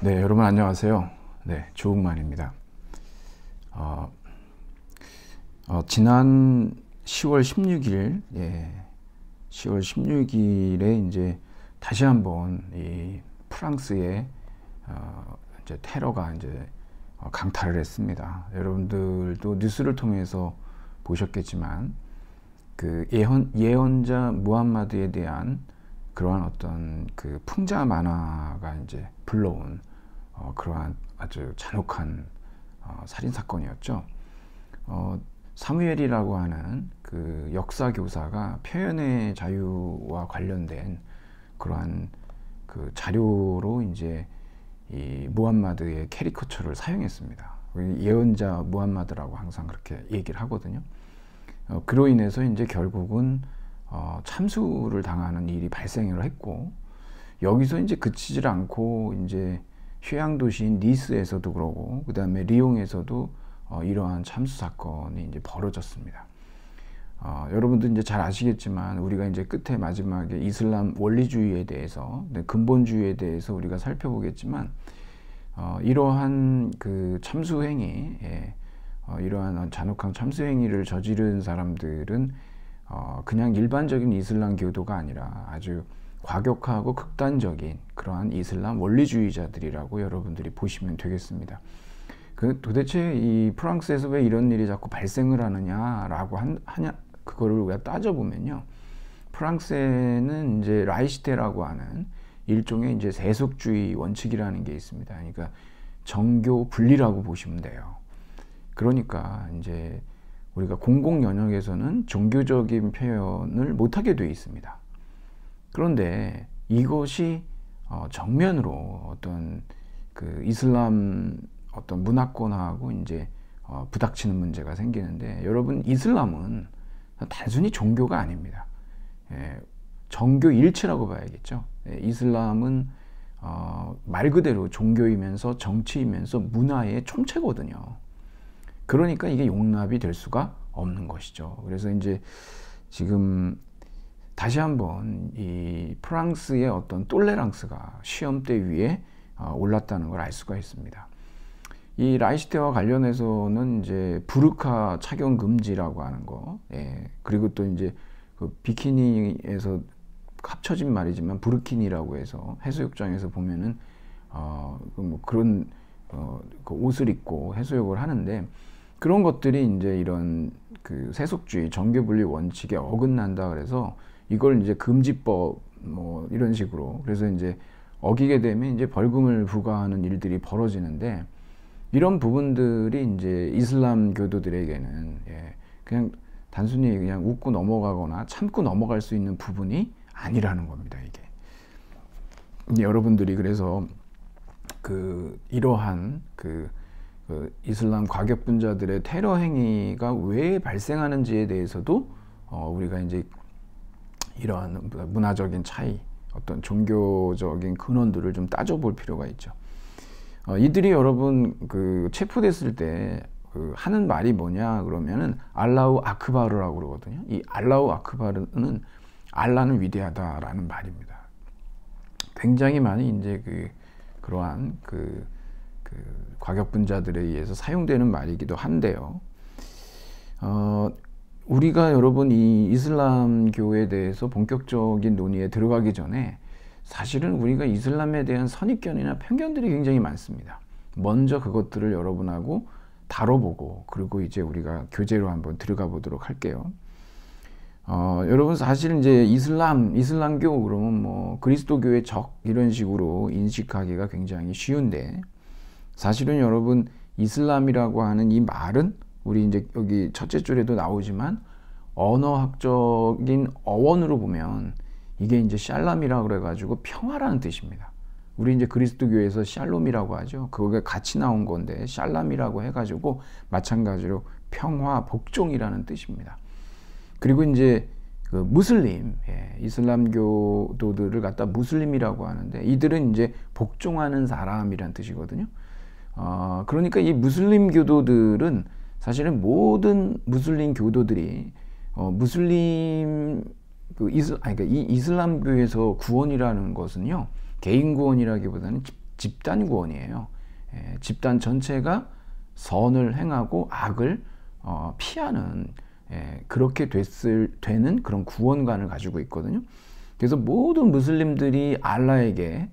네, 여러분 안녕하세요. 네, 조욱만입니다. 지난 10월 16일, 10월 16일에 이제 다시 한번 이 프랑스의 이제 테러가 이제 강타를 했습니다. 여러분들도 뉴스를 통해서 보셨겠지만 그 예언자 무함마드에 대한 그러한 어떤 그 풍자 만화가 이제 불러온 그러한 아주 잔혹한 살인 사건이었죠. 사무엘이라고 하는 그 역사 교사가 표현의 자유와 관련된 그러한 그 자료로 이제 이 무함마드의 캐리커처를 사용했습니다. 예언자 무함마드라고 항상 그렇게 얘기를 하거든요. 그로 인해서 이제 결국은 참수를 당하는 일이 발생을 했고, 여기서 이제 그치질 않고 이제 휴양 도시인 니스에서도 그러고 그 다음에 리옹에서도 이러한 참수 사건이 이제 벌어졌습니다. 여러분도 이제 잘 아시겠지만 우리가 이제 끝에 마지막에 이슬람 원리주의에 대해서, 근본주의에 대해서 우리가 살펴보겠지만 이러한 그 참수 행위, 이러한 잔혹한 참수 행위를 저지른 사람들은 그냥 일반적인 이슬람 교도가 아니라 아주 과격하고 극단적인 그러한 이슬람 원리주의자들이라고 여러분들이 보시면 되겠습니다. 도대체 이 프랑스에서 왜 이런 일이 자꾸 발생을 하느냐라고 그거를 우리가 따져보면요, 프랑스에는 이제 라이시테라고 하는 일종의 이제 세속주의 원칙이라는 게 있습니다. 그러니까 정교 분리라고 보시면 돼요. 그러니까 이제 우리가 공공 영역에서는 종교적인 표현을 못하게 되어 있습니다. 그런데 이것이 정면으로 어떤 그 이슬람 어떤 문화권하고 이제 부닥치는 문제가 생기는데, 여러분, 이슬람은 단순히 종교가 아닙니다. 정교일치라고 봐야겠죠. 이슬람은 말 그대로 종교이면서 정치이면서 문화의 총체거든요. 그러니까 이게 용납이 될 수가 없는 것이죠. 그래서 이제 지금 다시 한번 이 프랑스의 어떤 똘레랑스가 시험대 위에 올랐다는 걸 알 수가 있습니다. 이 라이시테와 관련해서는 이제 부르카 착용 금지라고 하는 거, 그리고 또 이제 그 비키니에서 합쳐진 말이지만 부르키니라고 해서 해수욕장에서 보면은 뭐 그런 그 옷을 입고 해수욕을 하는데, 그런 것들이 이제 이런 그 세속주의 정교분리 원칙에 어긋난다 그래서 이걸 이제 금지법 뭐 이런 식으로, 그래서 이제 어기게 되면 이제 벌금을 부과하는 일들이 벌어지는데, 이런 부분들이 이제 이슬람 교도들에게는 그냥 단순히 그냥 웃고 넘어가거나 참고 넘어갈 수 있는 부분이 아니라는 겁니다, 이게. 여러분들이 그래서 이러한 그 이슬람 과격분자들의 테러 행위가 왜 발생하는지에 대해서도 우리가 이제 이러한 문화적인 차이, 어떤 종교적인 근원들을 좀 따져볼 필요가 있죠. 이들이 여러분 체포됐을 때 하는 말이 뭐냐 그러면은 알라우 아크바르라고 그러거든요. 이 알라우 아크바르는 알라는 위대하다라는 말입니다. 굉장히 많이 이제 그러한 과격분자들에 의해서 사용되는 말이기도 한데요. 우리가 여러분 이 이슬람교에 대해서 본격적인 논의에 들어가기 전에 사실은 우리가 이슬람에 대한 선입견이나 편견들이 굉장히 많습니다. 먼저 그것들을 여러분하고 다뤄보고, 그리고 이제 우리가 교재로 한번 들어가 보도록 할게요. 여러분, 사실 이제 이슬람교 그러면 뭐 그리스도교의 적 이런 식으로 인식하기가 굉장히 쉬운데, 사실은 여러분 이슬람이라고 하는 이 말은 우리 이제 여기 첫째 줄에도 나오지만 언어학적인 어원으로 보면 이게 이제 샬람이라고 그래가지고 평화라는 뜻입니다. 우리 이제 그리스도교에서 샬롬이라고 하죠. 그거가 같이 나온 건데 샬람이라고 해가지고 마찬가지로 평화, 복종이라는 뜻입니다. 그리고 이제 그 무슬림, 이슬람교도들을 갖다 무슬림이라고 하는데, 이들은 이제 복종하는 사람이란 뜻이거든요. 그러니까 이 무슬림 교도들은 사실은 모든 무슬림 교도들이 그러니까 이 이슬람교에서 구원이라는 것은요, 개인 구원이라기보다는 집단 구원이에요. 집단 전체가 선을 행하고 악을 피하는 그렇게 되는 그런 구원관을 가지고 있거든요. 그래서 모든 무슬림들이 알라에게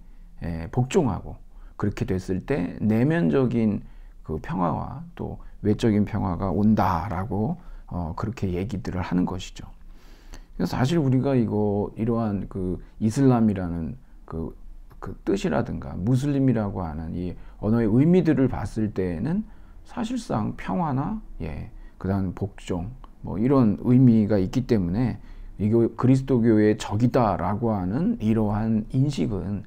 복종하고 그렇게 됐을 때 내면적인 그 평화와 또 외적인 평화가 온다라고 그렇게 얘기들을 하는 것이죠. 그래서 사실 우리가 이러한 그 이슬람이라는 그 뜻이라든가 무슬림이라고 하는 이 언어의 의미들을 봤을 때에는 사실상 평화나 그다음 복종 뭐 이런 의미가 있기 때문에 이거 그리스도교의 적이다라고 하는 이러한 인식은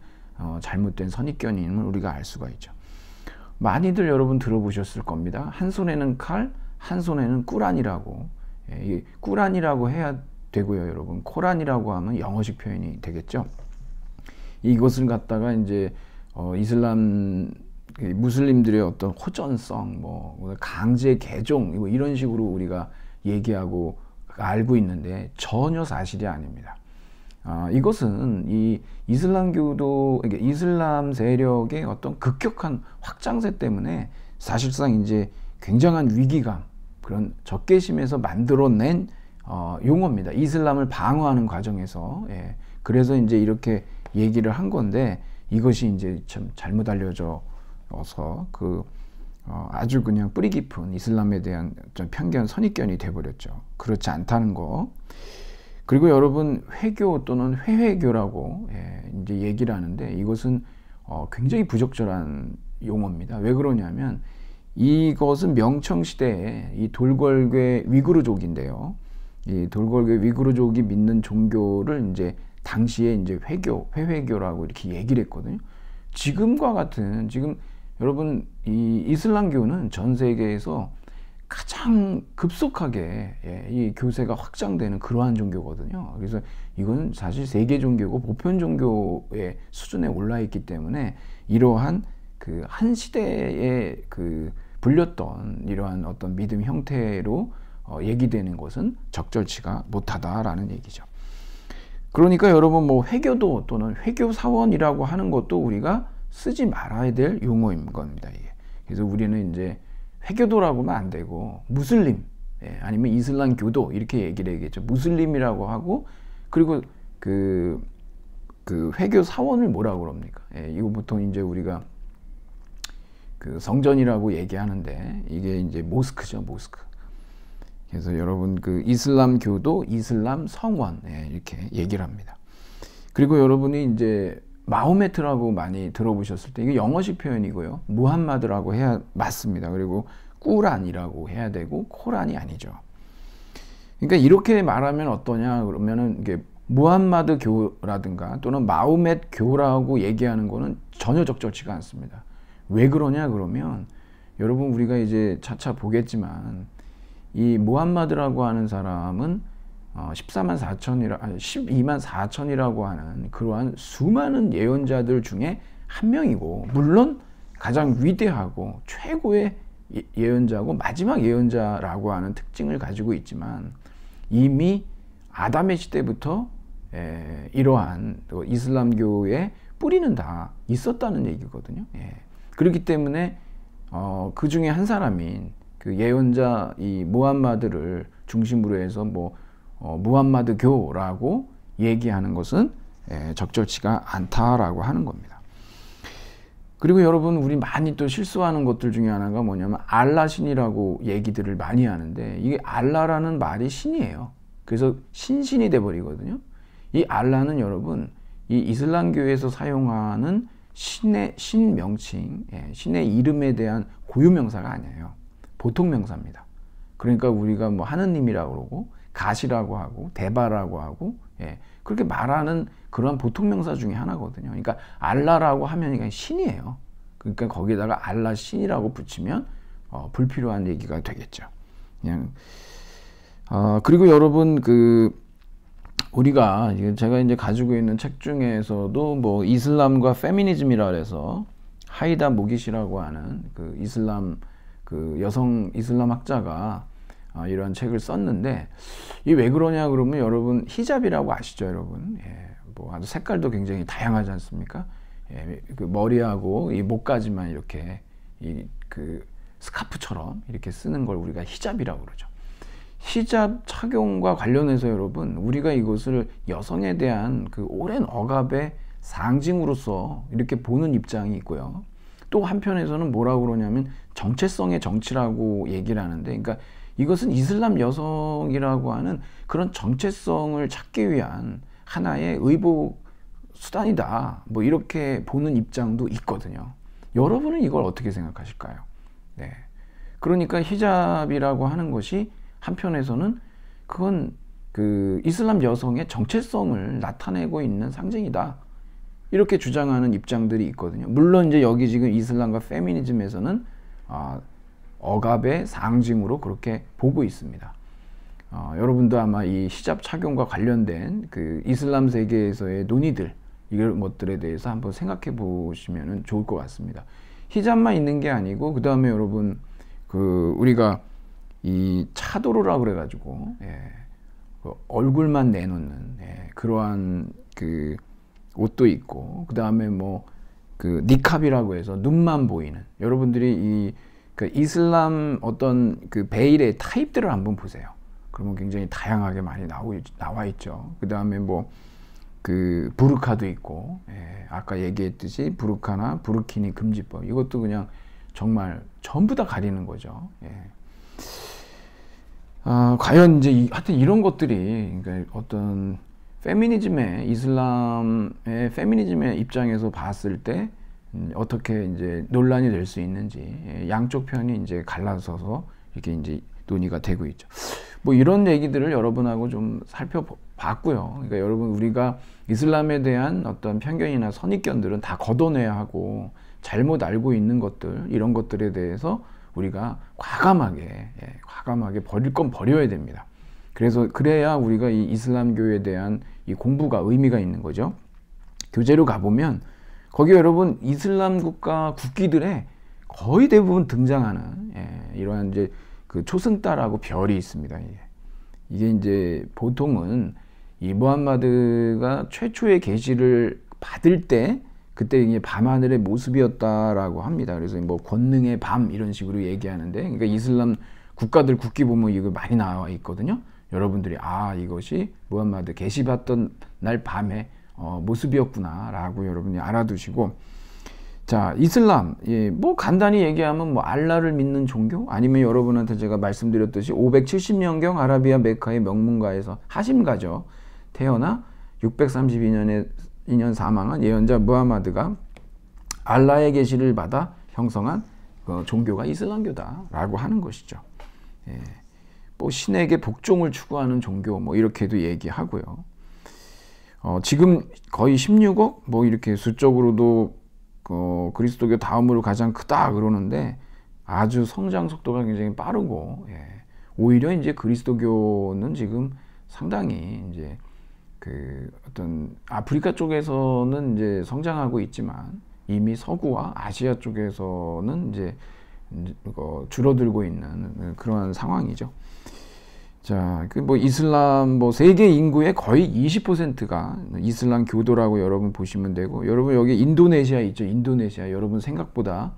잘못된 선입견임을 우리가 알 수가 있죠. 많이들 여러분 들어보셨을 겁니다. 한 손에는 칼, 한 손에는 꾸란이라고. 꾸란이라고 해야 되고요, 여러분. 코란이라고 하면 영어식 표현이 되겠죠. 이것을 갖다가 이제 이슬람 무슬림들의 어떤 호전성, 뭐 강제 개종 이런 식으로 우리가 얘기하고 알고 있는데 전혀 사실이 아닙니다. 이것은 이 이슬람교도 이슬람 세력의 어떤 급격한 확장세 때문에 사실상 이제 굉장한 위기감, 그런 적개심에서 만들어낸 용어입니다. 이슬람을 방어하는 과정에서. 그래서 이제 이렇게 얘기를 한 건데 이것이 이제 참 잘못 알려져서 아주 그냥 뿌리 깊은 이슬람에 대한 좀 편견, 선입견이 돼버렸죠. 그렇지 않다는 거. 그리고 여러분 회교 또는 회회교라고 이제 얘기를 하는데 이것은 굉장히 부적절한 용어입니다. 왜 그러냐면 이것은 명청 시대에 이 돌궐괴 위구르족인데요. 이 돌궐괴 위구르족이 믿는 종교를 이제 당시에 이제 회회교라고 이렇게 얘기를 했거든요. 지금과 같은 지금 여러분 이 이슬람교는 전 세계에서 가장 급속하게 이 교세가 확장되는 그러한 종교거든요. 그래서 이건 사실 세계 종교고 보편 종교의 수준에 올라 있기 때문에 이러한 그 한 시대에 그 불렸던 이러한 어떤 믿음 형태로 얘기되는 것은 적절치가 못하다라는 얘기죠. 그러니까 여러분 뭐 회교도 또는 회교사원이라고 하는 것도 우리가 쓰지 말아야 될 용어인 겁니다. 이게. 그래서 우리는 이제 회교도라고 하면 안 되고 무슬림 아니면 이슬람 교도 이렇게 얘기를 해야겠죠. 무슬림이라고 하고 그리고 그 회교 사원을 뭐라고 그럽니까? 이거 보통 이제 우리가 그 성전이라고 얘기하는데 이게 이제 모스크죠, 모스크. 그래서 여러분 그 이슬람 교도, 이슬람 성원 이렇게 얘기를 합니다. 그리고 여러분이 이제 마호메트라고 많이 들어보셨을 때 이게 영어식 표현이고요. 무함마드라고 해야 맞습니다. 그리고 꾸란이라고 해야 되고 코란이 아니죠. 그러니까 이렇게 말하면 어떠냐 그러면은 이게 무함마드 교라든가 또는 마호메트 교라고 얘기하는 거는 전혀 적절치가 않습니다. 왜 그러냐 그러면 여러분 우리가 이제 차차 보겠지만 이 무함마드라고 하는 사람은 12만 4천이라고 하는 그러한 수많은 예언자들 중에 한 명이고 물론 가장 위대하고 최고의 예언자고 마지막 예언자라고 하는 특징을 가지고 있지만 이미 아담의 시대부터 이러한 이슬람교의 뿌리는 다 있었다는 얘기거든요. 그렇기 때문에 그 중에 한 사람인 그 예언자 이 무함마드를 중심으로 해서 무함마드교라고 얘기하는 것은 적절치가 않다라고 하는 겁니다. 그리고 여러분 우리 많이 또 실수하는 것들 중에 하나가 뭐냐면 알라 신이라고 얘기들을 많이 하는데 이게 알라라는 말이 신이에요. 그래서 신신이 돼버리거든요. 이 알라는 여러분 이 이슬람교에서 사용하는 신의 명칭, 신의 이름에 대한 고유명사가 아니에요. 보통 명사입니다. 그러니까 우리가 뭐 하느님이라고 그러고 가시라고 하고 대바라고 하고 그렇게 말하는 그런 보통 명사 중에 하나거든요. 그러니까 알라라고 하면 그냥 신이에요. 그러니까 거기다가 알라 신이라고 붙이면 불필요한 얘기가 되겠죠. 그냥 그리고 여러분 우리가 제가 이제 가지고 있는 책 중에서도 뭐 이슬람과 페미니즘이라 해서 하이다 모기시라고 하는 그 이슬람 여성 이슬람 학자가 이러한 책을 썼는데 이 왜 그러냐 그러면 여러분 히잡이라고 아시죠, 여러분? 뭐 아주 색깔도 굉장히 다양하지 않습니까? 예, 그 머리하고 이 목까지만 이렇게 그 스카프처럼 이렇게 쓰는 걸 우리가 히잡이라고 그러죠. 히잡 착용과 관련해서 여러분, 우리가 이것을 여성에 대한 그 오랜 억압의 상징으로서 이렇게 보는 입장이 있고요. 또 한편에서는 뭐라고 그러냐면 정체성의 정치라고 얘기를 하는데, 그러니까 이것은 이슬람 여성이라고 하는 그런 정체성을 찾기 위한 하나의 의복 수단이다, 뭐 이렇게 보는 입장도 있거든요. 여러분은 이걸 어떻게 생각하실까요? 네. 그러니까 히잡이라고 하는 것이 한편에서는 그건 그 이슬람 여성의 정체성을 나타내고 있는 상징이다, 이렇게 주장하는 입장들이 있거든요. 물론 이제 여기 지금 이슬람과 페미니즘에서는 억압의 상징으로 그렇게 보고 있습니다. 여러분도 아마 이 히잡 착용과 관련된 그 이슬람 세계에서의 논의들, 이런 것들에 대해서 한번 생각해 보시면 좋을 것 같습니다. 히잡만 있는 게 아니고, 그 다음에 여러분, 그 우리가 이 차도르라 그래가지고, 예, 그 얼굴만 내놓는, 예, 그러한 그 옷도 있고, 그 다음에 뭐 그 니캅이라고 해서 눈만 보이는, 여러분들이 그 이슬람 어떤 그 베일의 타입들을 한번 보세요. 그러면 굉장히 다양하게 많이 나와 있죠. 그 다음에 뭐 그 부르카도 있고, 예, 아까 얘기했듯이 부르카나 부르키니 금지법, 이것도 그냥 정말 전부 다 가리는 거죠. 예. 과연 이제 하여튼 이런 것들이, 그러니까 어떤 페미니즘의, 이슬람의 페미니즘의 입장에서 봤을 때 어떻게 이제 논란이 될 수 있는지, 양쪽 편이 이제 갈라서서 이렇게 이제 논의가 되고 있죠. 뭐 이런 얘기들을 여러분하고 좀 살펴봤고요. 그러니까 여러분, 우리가 이슬람에 대한 어떤 편견이나 선입견들은 다 걷어내야 하고, 잘못 알고 있는 것들, 이런 것들에 대해서 우리가 과감하게 버릴 건 버려야 됩니다. 그래야 우리가 이 이슬람교에 대한 이 공부가 의미가 있는 거죠. 교재로 가보면 거기 여러분, 이슬람 국가 국기들에 거의 대부분 등장하는, 이러한 이제 그 초승달하고 별이 있습니다. 이게 이제 보통은 이 무함마드가 최초의 계시를 받을 때, 그때 이게 밤하늘의 모습이었다라고 합니다. 그래서 뭐 권능의 밤, 이런 식으로 얘기하는데, 그러니까 이슬람 국가들 국기 보면 이거 많이 나와 있거든요. 여러분들이 이것이 무함마드 계시 받던 날 밤의 모습이었구나 라고 여러분이 알아두시고, 자, 이슬람, 예, 뭐 간단히 얘기하면 뭐 알라를 믿는 종교, 아니면 여러분한테 제가 말씀드렸듯이 570년경 아라비아 메카의 명문가에서 하심가죠. 태어나 632년에 사망한 예언자 무함마드가 알라의 계시를 받아 형성한 그 종교가 이슬람교다라고 하는 것이죠. 예, 뭐 신에게 복종을 추구하는 종교, 뭐 이렇게도 얘기하고요. 지금 거의 16억, 뭐 이렇게 수적으로도 그리스도교 다음으로 가장 크다 그러는데, 아주 성장 속도가 굉장히 빠르고, 예, 오히려 이제 그리스도교는 지금 상당히 이제 그 어떤 아프리카 쪽에서는 이제 성장하고 있지만, 이미 서구와 아시아 쪽에서는 이제 줄어들고 있는 그러한 상황이죠. 자, 그 뭐 이슬람, 뭐 세계 인구의 거의 20%가 이슬람 교도라고 여러분 보시면 되고, 여러분 여기 인도네시아 있죠. 인도네시아, 여러분 생각보다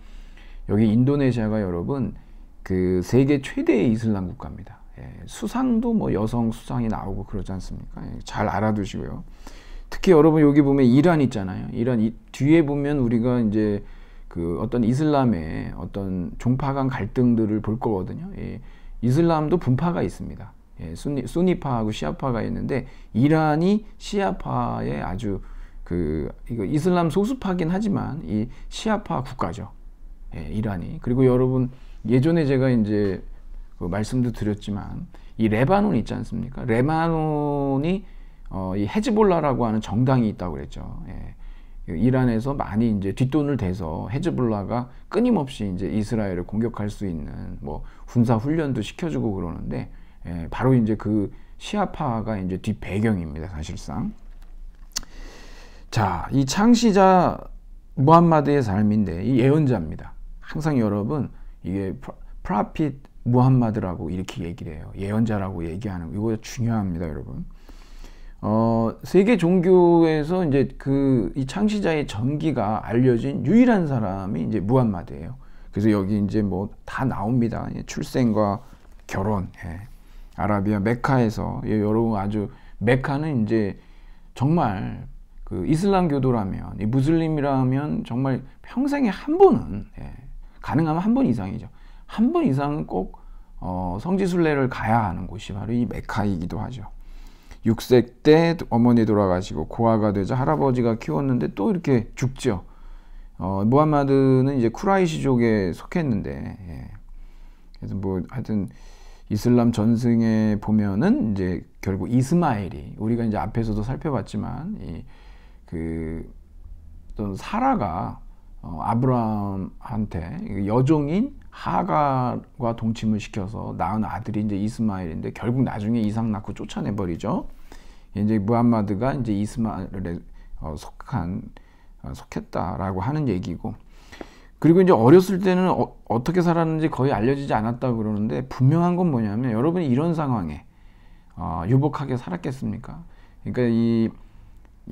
여기 인도네시아가 여러분 그 세계 최대의 이슬람 국가입니다. 예, 수상도 뭐 여성 수상이 나오고 그러지 않습니까? 예, 잘 알아두시고요. 특히 여러분 여기 보면 이란 있잖아요. 이란 뒤에 보면 우리가 이제 그 어떤 이슬람의 어떤 종파 간 갈등들을 볼 거거든요. 예, 이슬람도 분파가 있습니다. 예, 수니파하고 시아파가 있는데, 이란이 시아파의 아주 이거 이슬람 소수파긴 하지만 이 시아파 국가죠. 예, 이란이. 그리고 여러분 예전에 제가 이제 그 말씀도 드렸지만, 이 레바논 있지 않습니까? 레바논이 이 헤즈볼라라고 하는 정당이 있다고 그랬죠. 예. 이란에서 많이 이제 뒷돈을 대서 헤즈볼라가 끊임없이 이제 이스라엘을 공격할 수 있는 뭐 군사 훈련도 시켜주고 그러는데, 예, 바로 이제 그 시아파가 이제 뒷 배경입니다, 사실상. 자, 이 창시자 무함마드의 삶인데, 이 예언자입니다. 항상 여러분 이게 프라핏 무함마드라고 이렇게 얘기를 해요. 예언자라고 얘기하는 거, 이거 중요합니다, 여러분. 세계 종교에서 이제 이 창시자의 전기가 알려진 유일한 사람이 이제 무함마드예요. 그래서 여기 이제 뭐 다 나옵니다. 출생과 결혼, 예. 아라비아 메카에서, 예, 여러분 아주 메카는 이제 정말 그 이슬람교도라면, 이 무슬림이라면 정말 평생에 한 번은, 예, 가능하면 한 번 이상이죠. 한 번 이상은 꼭 성지순례를 가야 하는 곳이 바로 이 메카이기도 하죠. 6세 때 어머니 돌아가시고 고아가 되자 할아버지가 키웠는데 또 이렇게 죽죠. 무함마드는 이제 쿠라이시족에 속했는데, 예. 그래서 뭐 하여튼 이슬람 전승에 보면은 이제 결국 이스마엘이, 우리가 이제 앞에서도 살펴봤지만 어떤 사라가 아브라함한테 여종인 하가와 동침을 시켜서 낳은 아들이 이제 이스마엘인데, 결국 나중에 이삭 낳고 쫓아내 버리죠. 이제 무함마드가 이제 이스마엘에 속했다라고 하는 얘기고, 그리고 이제 어렸을 때는 어떻게 살았는지 거의 알려지지 않았다고 그러는데, 분명한 건 뭐냐면, 여러분이 이런 상황에 유복하게 살았겠습니까? 그러니까 이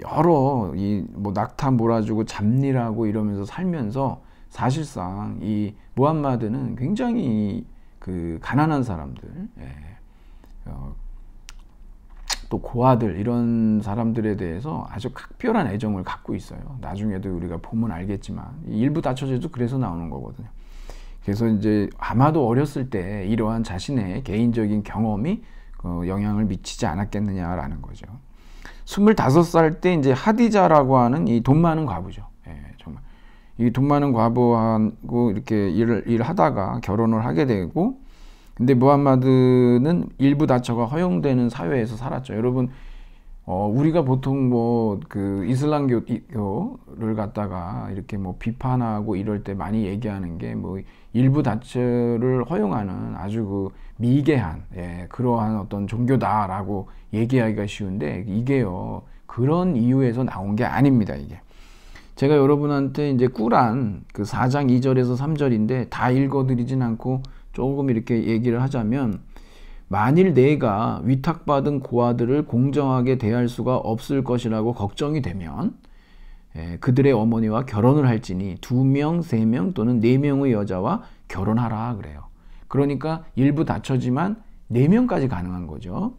여러 뭐 낙타 몰아주고 잡일하고 이러면서 살면서, 사실상 이 무함마드는 굉장히 그 가난한 사람들, 예, 또 고아들, 이런 사람들에 대해서 아주 각별한 애정을 갖고 있어요. 나중에도 우리가 보면 알겠지만 일부 다처제도 그래서 나오는 거거든요. 그래서 이제 아마도 어렸을 때 이러한 자신의 개인적인 경험이 영향을 미치지 않았겠느냐라는 거죠. 25살 때 이제 하디자라고 하는 이 돈 많은 과부죠. 예, 정말 이 돈 많은 과부하고 이렇게 일을 하다가 결혼을 하게 되고, 근데 무함마드는 일부 다처가 허용되는 사회에서 살았죠. 여러분, 우리가 보통 뭐 그 이슬람교를 갖다가 이렇게 뭐 비판하고 이럴 때 많이 얘기하는 게, 뭐 일부 다처를 허용하는 아주 그 미개한, 예, 그러한 어떤 종교다라고 얘기하기가 쉬운데, 이게요, 그런 이유에서 나온 게 아닙니다. 이게 제가 여러분한테 이제 꾸란 그 4장 2절에서 3절인데 다 읽어드리진 않고 조금 이렇게 얘기를 하자면, 만일 내가 위탁받은 고아들을 공정하게 대할 수가 없을 것이라고 걱정이 되면 그들의 어머니와 결혼을 할지니 2명, 3명 또는 4명의 여자와 결혼하라 그래요. 그러니까 일부 다처지만 4명까지 가능한 거죠.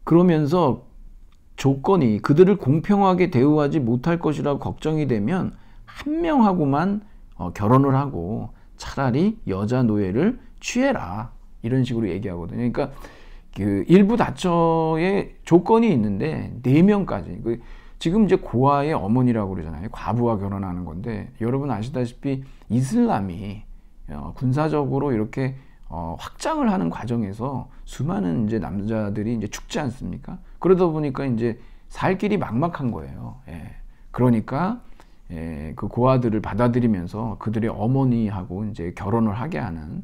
그러면서 조건이, 그들을 공평하게 대우하지 못할 것이라고 걱정이 되면 1명하고만 결혼을 하고 차라리 여자 노예를 취해라, 이런 식으로 얘기하거든요. 그러니까 그 일부 다처의 조건이 있는데 4명까지, 지금 이제 고아의 어머니라고 그러잖아요. 과부와 결혼하는 건데, 여러분 아시다시피 이슬람이 군사적으로 이렇게 확장을 하는 과정에서 수많은 이제 남자들이 이제 죽지 않습니까? 그러다 보니까 이제 살 길이 막막한 거예요. 예. 그러니까 그 고아들을 받아들이면서 그들의 어머니하고 이제 결혼을 하게 하는,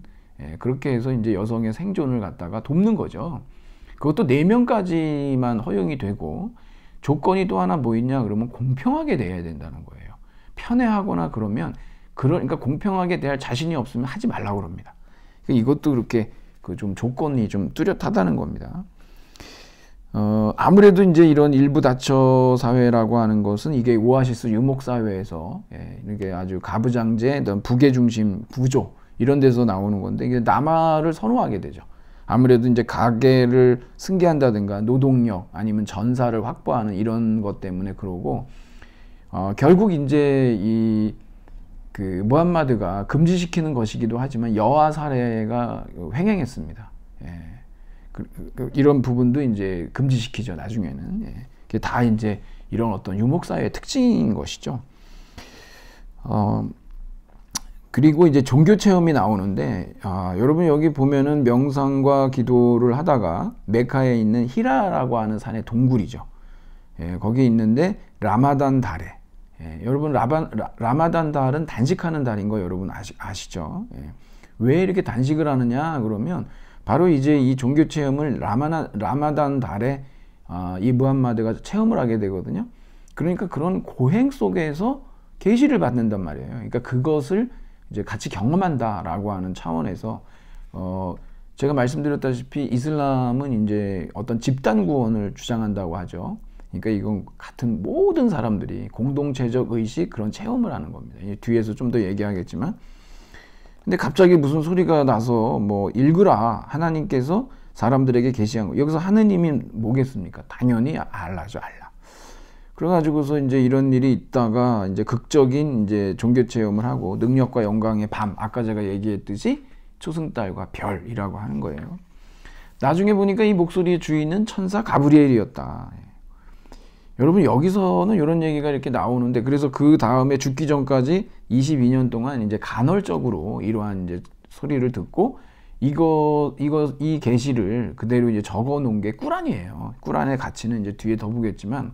그렇게 해서 이제 여성의 생존을 갖다가 돕는 거죠. 그것도 4명까지만 허용이 되고, 조건이 또 하나 뭐 있냐 그러면 공평하게 대해야 된다는 거예요. 편애하거나 그러면, 그러니까 공평하게 대할 자신이 없으면 하지 말라고 그럽니다. 이것도 그렇게 좀 조건이 좀 뚜렷하다는 겁니다. 아무래도 이제 이런 일부 다처 사회라고 하는 것은 이게 오아시스 유목 사회에서, 이게 아주 가부장제, 부계 중심 부조, 이런 데서 나오는 건데, 이게 남아를 선호하게 되죠. 아무래도 이제 가계를 승계한다든가 노동력 아니면 전사를 확보하는 이런 것 때문에 그러고, 결국 이제 그 무함마드가 금지시키는 것이기도 하지만 여아 살해가 횡행했습니다. 예. 이런 부분도 이제 금지시키죠, 나중에는. 예. 그게 다 이제 이런 어떤 유목사회의 특징인 것이죠. 그리고 이제 종교 체험이 나오는데, 여러분 여기 보면은 명상과 기도를 하다가 메카에 있는 히라라고 하는 산의 동굴이죠. 예, 거기 있는데 라마단 달에, 여러분 라마단 달은 단식하는 달인 거 여러분 아시죠? 예. 왜 이렇게 단식을 하느냐 그러면, 바로 이제 이 종교 체험을 라마단 달에 이 무함마드가 체험을 하게 되거든요. 그러니까 그런 고행 속에서 계시를 받는단 말이에요. 그러니까 그것을 이제 같이 경험한다라고 하는 차원에서 제가 말씀드렸다시피 이슬람은 이제 어떤 집단 구원을 주장한다고 하죠. 그러니까 이건 같은 모든 사람들이 공동체적 의식 그런 체험을 하는 겁니다. 뒤에서 좀 더 얘기하겠지만, 근데 갑자기 무슨 소리가 나서 뭐 읽으라, 하나님께서 사람들에게 계시한 거. 여기서 하느님이 뭐겠습니까? 당연히 알라죠, 알라. 그래가지고서 이제 이런 일이 있다가 이제 극적인 이제 종교 체험을 하고 능력과 영광의 밤, 아까 제가 얘기했듯이 초승달과 별이라고 하는 거예요. 나중에 보니까 이 목소리의 주인은 천사 가브리엘이었다. 여러분, 여기서는 이런 얘기가 이렇게 나오는데, 그래서 그 다음에 죽기 전까지 22년 동안 이제 간헐적으로 이러한 이제 소리를 듣고 이 계시를 그대로 이제 적어 놓은 게 꾸란이에요. 꾸란의 가치는 이제 뒤에 더 보겠지만,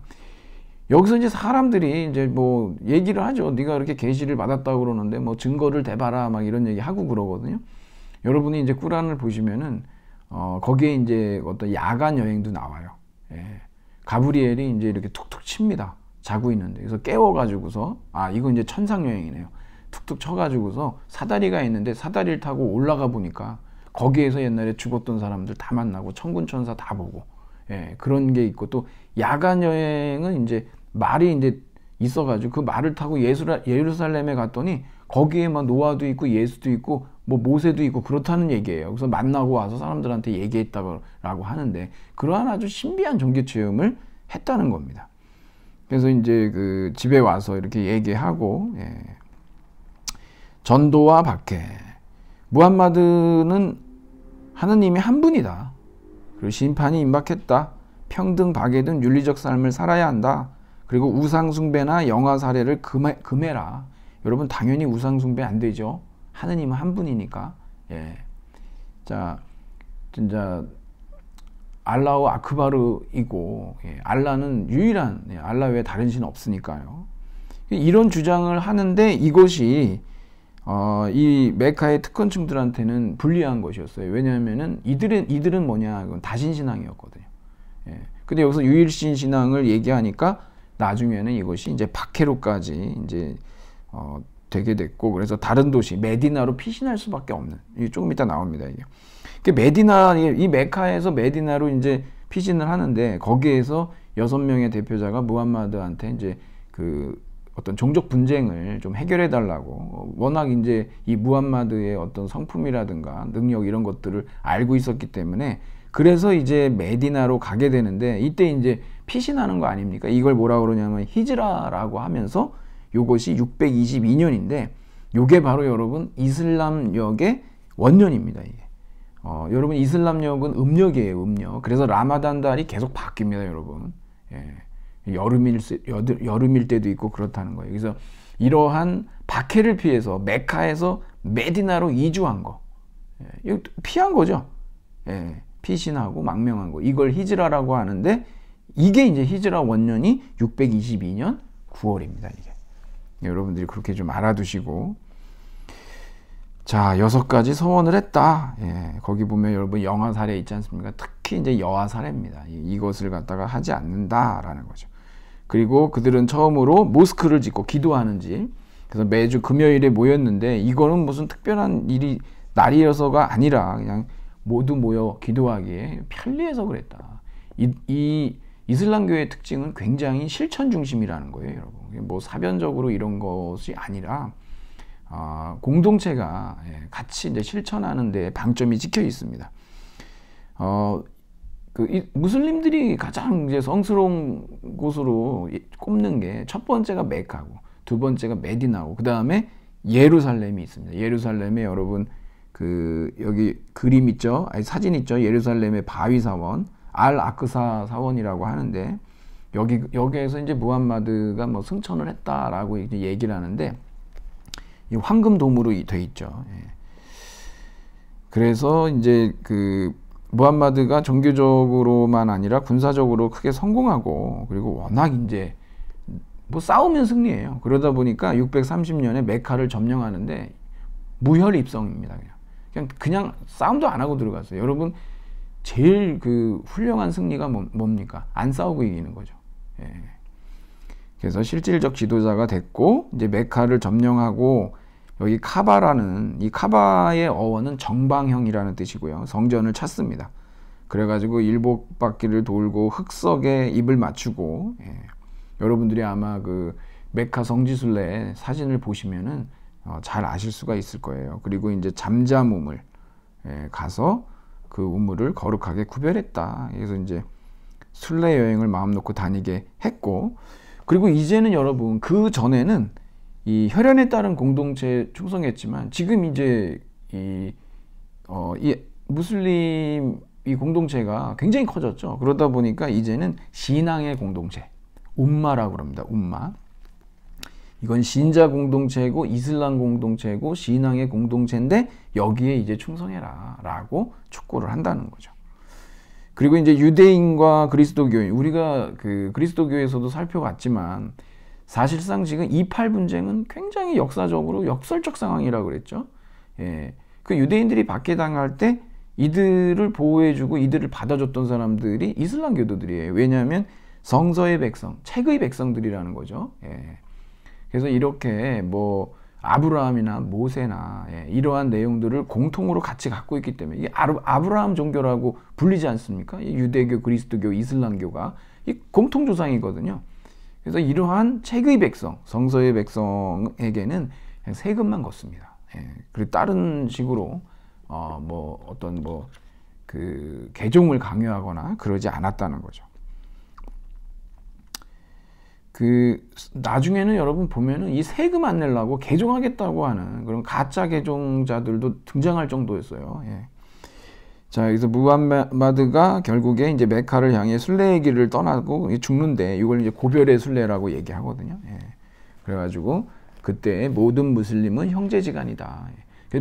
여기서 이제 사람들이 이제 뭐 얘기를 하죠. 네가 이렇게 계시를 받았다고 그러는데 뭐 증거를 대봐라 막 이런 얘기 하고 그러거든요. 여러분이 이제 꾸란을 보시면은 거기에 이제 어떤 야간 여행도 나와요. 예. 가브리엘이 이제 이렇게 툭툭 칩니다. 자고 있는데. 그래서 깨워가지고서, 이거 이제 천상 여행이네요. 툭툭 쳐가지고서 사다리가 있는데 사다리를 타고 올라가 보니까 거기에서 옛날에 죽었던 사람들 다 만나고 천군천사 다 보고, 예, 그런 게 있고, 또 야간 여행은 이제 말이 이제 있어가지고 그 말을 타고 예루살렘에 갔더니 거기에 막 노아도 있고 예수도 있고 뭐 모세도 있고 그렇다는 얘기예요. 그래서 만나고 와서 사람들한테 얘기했다고 하는데, 그러한 아주 신비한 종교 체험을 했다는 겁니다. 그래서 이제 그 집에 와서 이렇게 얘기하고, 예. 전도와 박해. 무함마드는 하느님이 한 분이다. 그리고 심판이 임박했다. 평등 박해든 윤리적 삶을 살아야 한다. 그리고 우상숭배나 영화 사례를 금해라. 여러분, 당연히 우상숭배 안 되죠. 하느님은 한 분이니까. 예. 자, 진짜 알라우 아크바르이고, 예, 알라는 유일한, 예, 알라 외에 다른 신은 없으니까요. 이런 주장을 하는데 이것이 이 메카의 특권층들한테는 불리한 것이었어요. 왜냐하면은 이들은 뭐냐, 이건 다신신앙이었거든요. 예. 근데 여기서 유일신 신앙을 얘기하니까 나중에는 이것이 이제 박해로까지 이제 되게 됐고, 그래서 다른 도시 메디나로 피신할 수밖에 없는, 이게 조금 이따 나옵니다. 이게 이 메카에서 메디나로 이제 피신을 하는데, 거기에서 6명의 대표자가 무함마드한테 이제 그 어떤 종족 분쟁을 좀 해결해 달라고, 워낙 이제 이 무함마드의 어떤 성품이라든가 능력 이런 것들을 알고 있었기 때문에, 그래서 이제 메디나로 가게 되는데, 이때 이제 피신하는 거 아닙니까? 이걸 뭐라 그러냐면 히즈라라고 하면서, 요것이 622년인데 요게 바로 여러분 이슬람력의 원년입니다. 이게 여러분, 이슬람력은 음력이에요, 음력. 그래서 라마단 달이 계속 바뀝니다, 여러분. 예. 여름일 때도 있고 그렇다는 거예요. 그래서 이러한 박해를 피해서 메카에서 메디나로 이주한 거, 예, 이거 피한 거죠. 예, 피신하고 망명한 거, 이걸 히즈라라고 하는데, 이게 이제 히즈라 원년이 622년 9월입니다. 이게 여러분들이 그렇게 좀 알아두시고, 자, 6가지 서원을 했다. 예, 거기 보면 여러분 영아 사례 있지 않습니까? 특히 이제 여아 사례입니다. 이것을 갖다가 하지 않는다라는 거죠. 그리고 그들은 처음으로 모스크를 짓고 기도하는 집, 그래서 매주 금요일에 모였는데, 이거는 무슨 특별한 날이어서가 아니라 그냥 모두 모여 기도하기에 편리해서 그랬다. 이 이슬람교의 특징은 굉장히 실천 중심이라는 거예요, 여러분. 뭐 사변적으로 이런 것이 아니라 공동체가 같이 이제 실천하는 데 방점이 찍혀 있습니다. 무슬림들이 가장 이제 성스러운 곳으로 꼽는 게, 첫 번째가 메카고, 두 번째가 메디나고, 그 다음에 예루살렘이 있습니다. 예루살렘에 여러분 여기 그림 있죠? 사진 있죠? 예루살렘의 바위 사원, 알 아크사 사원이라고 하는데, 여기에서 이제 무함마드가 뭐 승천을 했다라고 이제 얘기를 하는데, 이 황금 도무로 돼 있죠. 예. 그래서 이제 무함마드가 종교적으로만 아니라 군사적으로 크게 성공하고, 그리고 워낙 이제 뭐 싸우면 승리예요. 그러다 보니까 630년에 메카를 점령하는데 무혈 입성입니다. 그냥 싸움도 안 하고 들어갔어요. 여러분, 제일 훌륭한 승리가 뭡니까? 안 싸우고 이기는 거죠. 예. 그래서 실질적 지도자가 됐고, 이제 메카를 점령하고 여기 카바라는 이 카바의 어원은 정방형이라는 뜻이고요. 성전을 찾습니다. 그래가지고 일곱 바퀴를 돌고 흙석에 입을 맞추고 여러분들이 아마 그 메카 성지순례 사진을 보시면은 잘 아실 수가 있을 거예요. 그리고 이제 잠잠우물 가서 그 우물을 거룩하게 구별했다. 그래서 이제 순례 여행을 마음 놓고 다니게 했고, 그리고 이제는 여러분 그 전에는 이 혈연에 따른 공동체에 충성했지만 지금 이제 이 무슬림 이 공동체가 굉장히 커졌죠. 그러다 보니까 이제는 신앙의 공동체, um마라고 합니다. um마. 이건 신자 공동체고 이슬람 공동체고 신앙의 공동체인데 여기에 이제 충성해라 라고 촉구를 한다는 거죠. 그리고 이제 유대인과 그리스도교인, 우리가 그 그리스도교에서도 살펴봤지만 사실상 지금 28 분쟁은 굉장히 역사적으로 역설적 상황이라고 그랬죠. 그 유대인들이 박해당할 때 이들을 보호해주고 이들을 받아줬던 사람들이 이슬람 교도들이에요. 왜냐하면 성서의 백성, 책의 백성들이라는 거죠. 그래서 이렇게 뭐 아브라함이나 모세나 이러한 내용들을 공통으로 같이 갖고 있기 때문에 이게 아브라함 종교라고 불리지 않습니까? 유대교, 그리스도교, 이슬람교가 이 공통 조상이거든요. 그래서 이러한 책의 백성, 성서의 백성에게는 세금만 걷습니다. 그리고 다른 식으로 뭐 어떤 뭐 그 개종을 강요하거나 그러지 않았다는 거죠. 그 나중에는 여러분 보면은 이 세금 안 내려고 개종하겠다고 하는 그런 가짜 개종자들도 등장할 정도였어요. 자, 그래서 무함마드가 결국에 이제 메카를 향해 순례의 길을 떠나고 죽는데 이걸 이제 고별의 순례라고 얘기하거든요. 그래가지고 그때 모든 무슬림은 형제지간이다.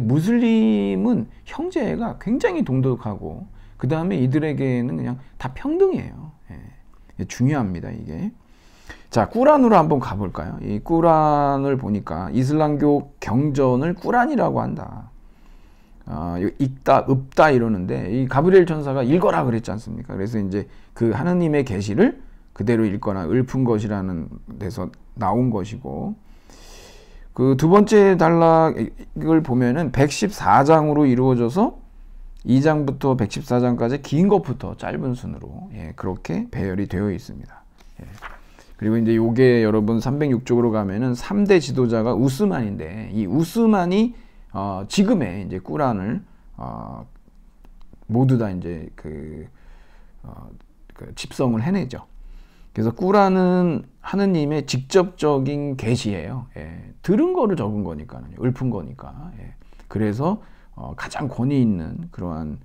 무슬림은 형제가 굉장히 동독하고 그 다음에 이들에게는 그냥 다 평등해요. 중요합니다, 이게. 자, 꾸란으로 한번 가볼까요? 이 꾸란을 보니까 이슬람교 경전을 꾸란이라고 한다. 읽다, 읊다 이러는데 이 가브리엘 천사가 읽어라 그랬지 않습니까? 그래서 이제 그 하느님의 계시를 그대로 읽거나 읊은 것이라는 데서 나온 것이고, 그 두 번째 단락을 보면은 114장으로 이루어져서 2장부터 114장까지 긴 것부터 짧은 순으로 그렇게 배열이 되어 있습니다. 그리고 이제 요게 여러분 306쪽으로 가면은 3대 지도자가 우스만인데 이 우스만이 지금의 이제 꾸란을 모두 다 이제 그 집성을 해내죠. 그래서 꾸란은 하느님의 직접적인 계시예요. 들은 거를 적은 거니까요. 읊은 거니까. 그래서 가장 권위 있는 그러한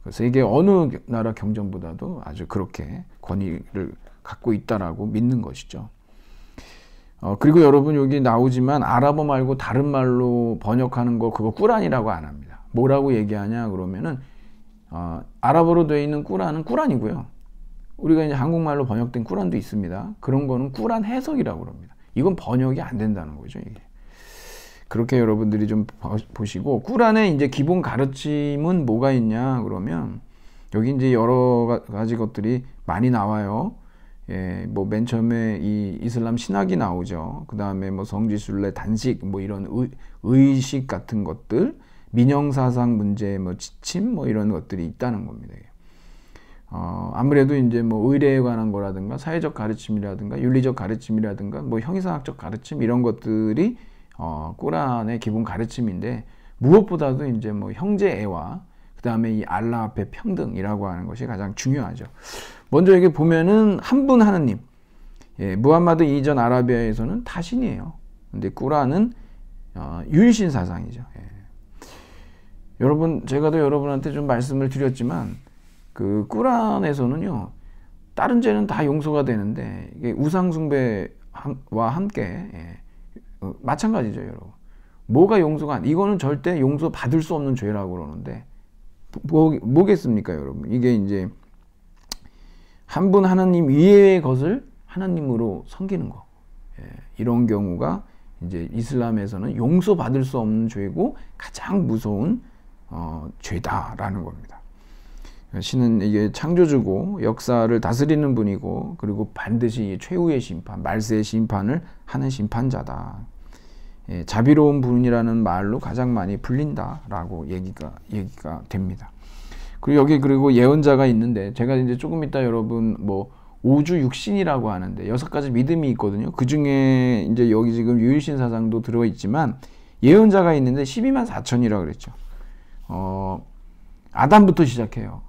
세계 어느 나라 경전보다도 아주 그렇게 권위를 갖고 있다라고 믿는 것이죠. 그리고 여러분 여기 나오지만 아랍어 말고 다른 말로 번역하는 거 그거 꾸란이라고 안 합니다. 뭐라고 얘기하냐 그러면은 아랍어로 되어 있는 꾸란은 꾸란이고요. 우리가 이제 한국말로 번역된 꾸란도 있습니다. 그런 거는 꾸란 해석이라고 합니다. 이건 번역이 안 된다는 거죠, 이게. 그렇게 여러분들이 좀 보시고, 꾸란의 이제 기본 가르침은 뭐가 있냐 그러면 여기 이제 여러 가지 것들이 많이 나와요. 뭐 맨 처음에 이 이슬람 신학이 나오죠. 그 다음에 뭐 성지순례, 단식, 뭐 이런 의식 같은 것들, 민영사상 문제, 뭐 지침, 뭐 이런 것들이 있다는 겁니다. 아무래도 이제 뭐 의례에 관한 거라든가 사회적 가르침이라든가 윤리적 가르침이라든가 뭐 형이상학적 가르침 이런 것들이 꾸란의 기본 가르침인데 무엇보다도 이제 뭐 형제애와 그 다음에 이 알라 앞에 평등이라고 하는 것이 가장 중요하죠. 먼저 여기 보면은 한 분 하느님, 무함마드 이전 아라비아에서는 타신이에요. 근데 꾸란은 유일신 사상이죠. 여러분 제가 또 여러분한테 좀 말씀을 드렸지만 그 꾸란에서는요 다른 죄는 다 용서가 되는데 이게 우상 숭배와 함께 마찬가지죠, 여러분. 뭐가 용서가 이거는 절대 용서 받을 수 없는 죄라고 그러는데 뭐겠습니까, 여러분? 이게 이제 한 분 하나님 위의 것을 하나님으로 섬기는 거. 이런 경우가 이제 이슬람에서는 용서받을 수 없는 죄고 가장 무서운 죄다라는 겁니다. 신은 이게 창조주고 역사를 다스리는 분이고 그리고 반드시 최후의 심판, 말세의 심판을 하는 심판자다. 자비로운 분이라는 말로 가장 많이 불린다라고 얘기가 됩니다. 그리고 여기 그리고 예언자가 있는데 제가 이제 조금 이따 여러분 뭐 오주 육신이라고 하는데 6가지 믿음이 있거든요. 그 중에 이제 여기 지금 유일신 사상도 들어 있지만 예언자가 있는데 12만 4천이라고 그랬죠. 아담부터 시작해요.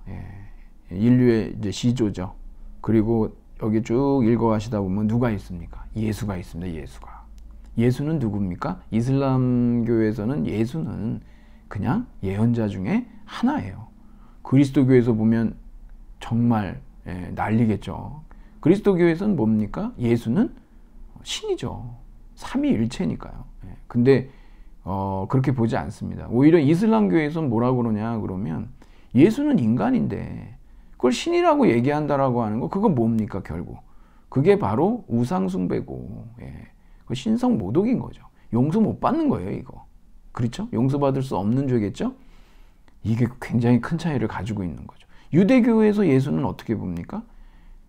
인류의 이제 시조죠. 그리고 여기 쭉 읽어가시다 보면 누가 있습니까? 예수가 있습니다. 예수는 누굽니까? 이슬람교에서는 예수는 그냥 예언자 중에 하나예요. 그리스도교에서 보면 정말 난리겠죠. 그리스도교에서는 뭡니까? 예수는 신이죠. 삼위일체니까요. 근데 그렇게 보지 않습니다. 오히려 이슬람교에서는 뭐라고 그러냐 그러면 예수는 인간인데 그걸 신이라고 얘기한다라고 하는 거 그건 뭡니까 결국? 그게 바로 우상숭배고 그 신성모독인 거죠. 용서 못 받는 거예요 이거. 그렇죠? 용서받을 수 없는 죄겠죠? 이게 굉장히 큰 차이를 가지고 있는 거죠. 유대교에서 예수는 어떻게 봅니까?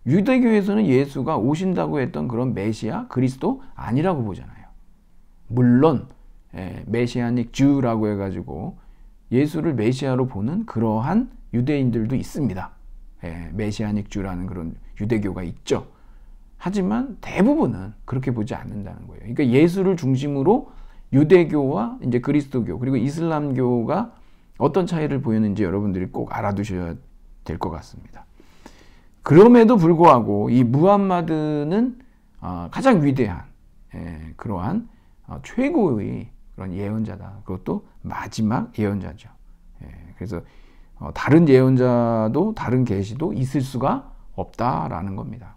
유대교에서는 예수가 오신다고 했던 그런 메시아, 그리스도 아니라고 보잖아요. 물론 메시아닉 주라고 해가지고 예수를 메시아로 보는 그러한 유대인들도 있습니다. 메시아닉 주라는 그런 유대교가 있죠. 하지만 대부분은 그렇게 보지 않는다는 거예요. 그러니까 예수를 중심으로 유대교와 이제 그리스도교 그리고 이슬람교가 어떤 차이를 보이는지 여러분들이 꼭 알아두셔야 될 것 같습니다. 그럼에도 불구하고 이 무함마드는 가장 위대한 그러한 최고의 그런 예언자다. 그것도 마지막 예언자죠. 그래서 다른 예언자도 다른 계시도 있을 수가 없다라는 겁니다.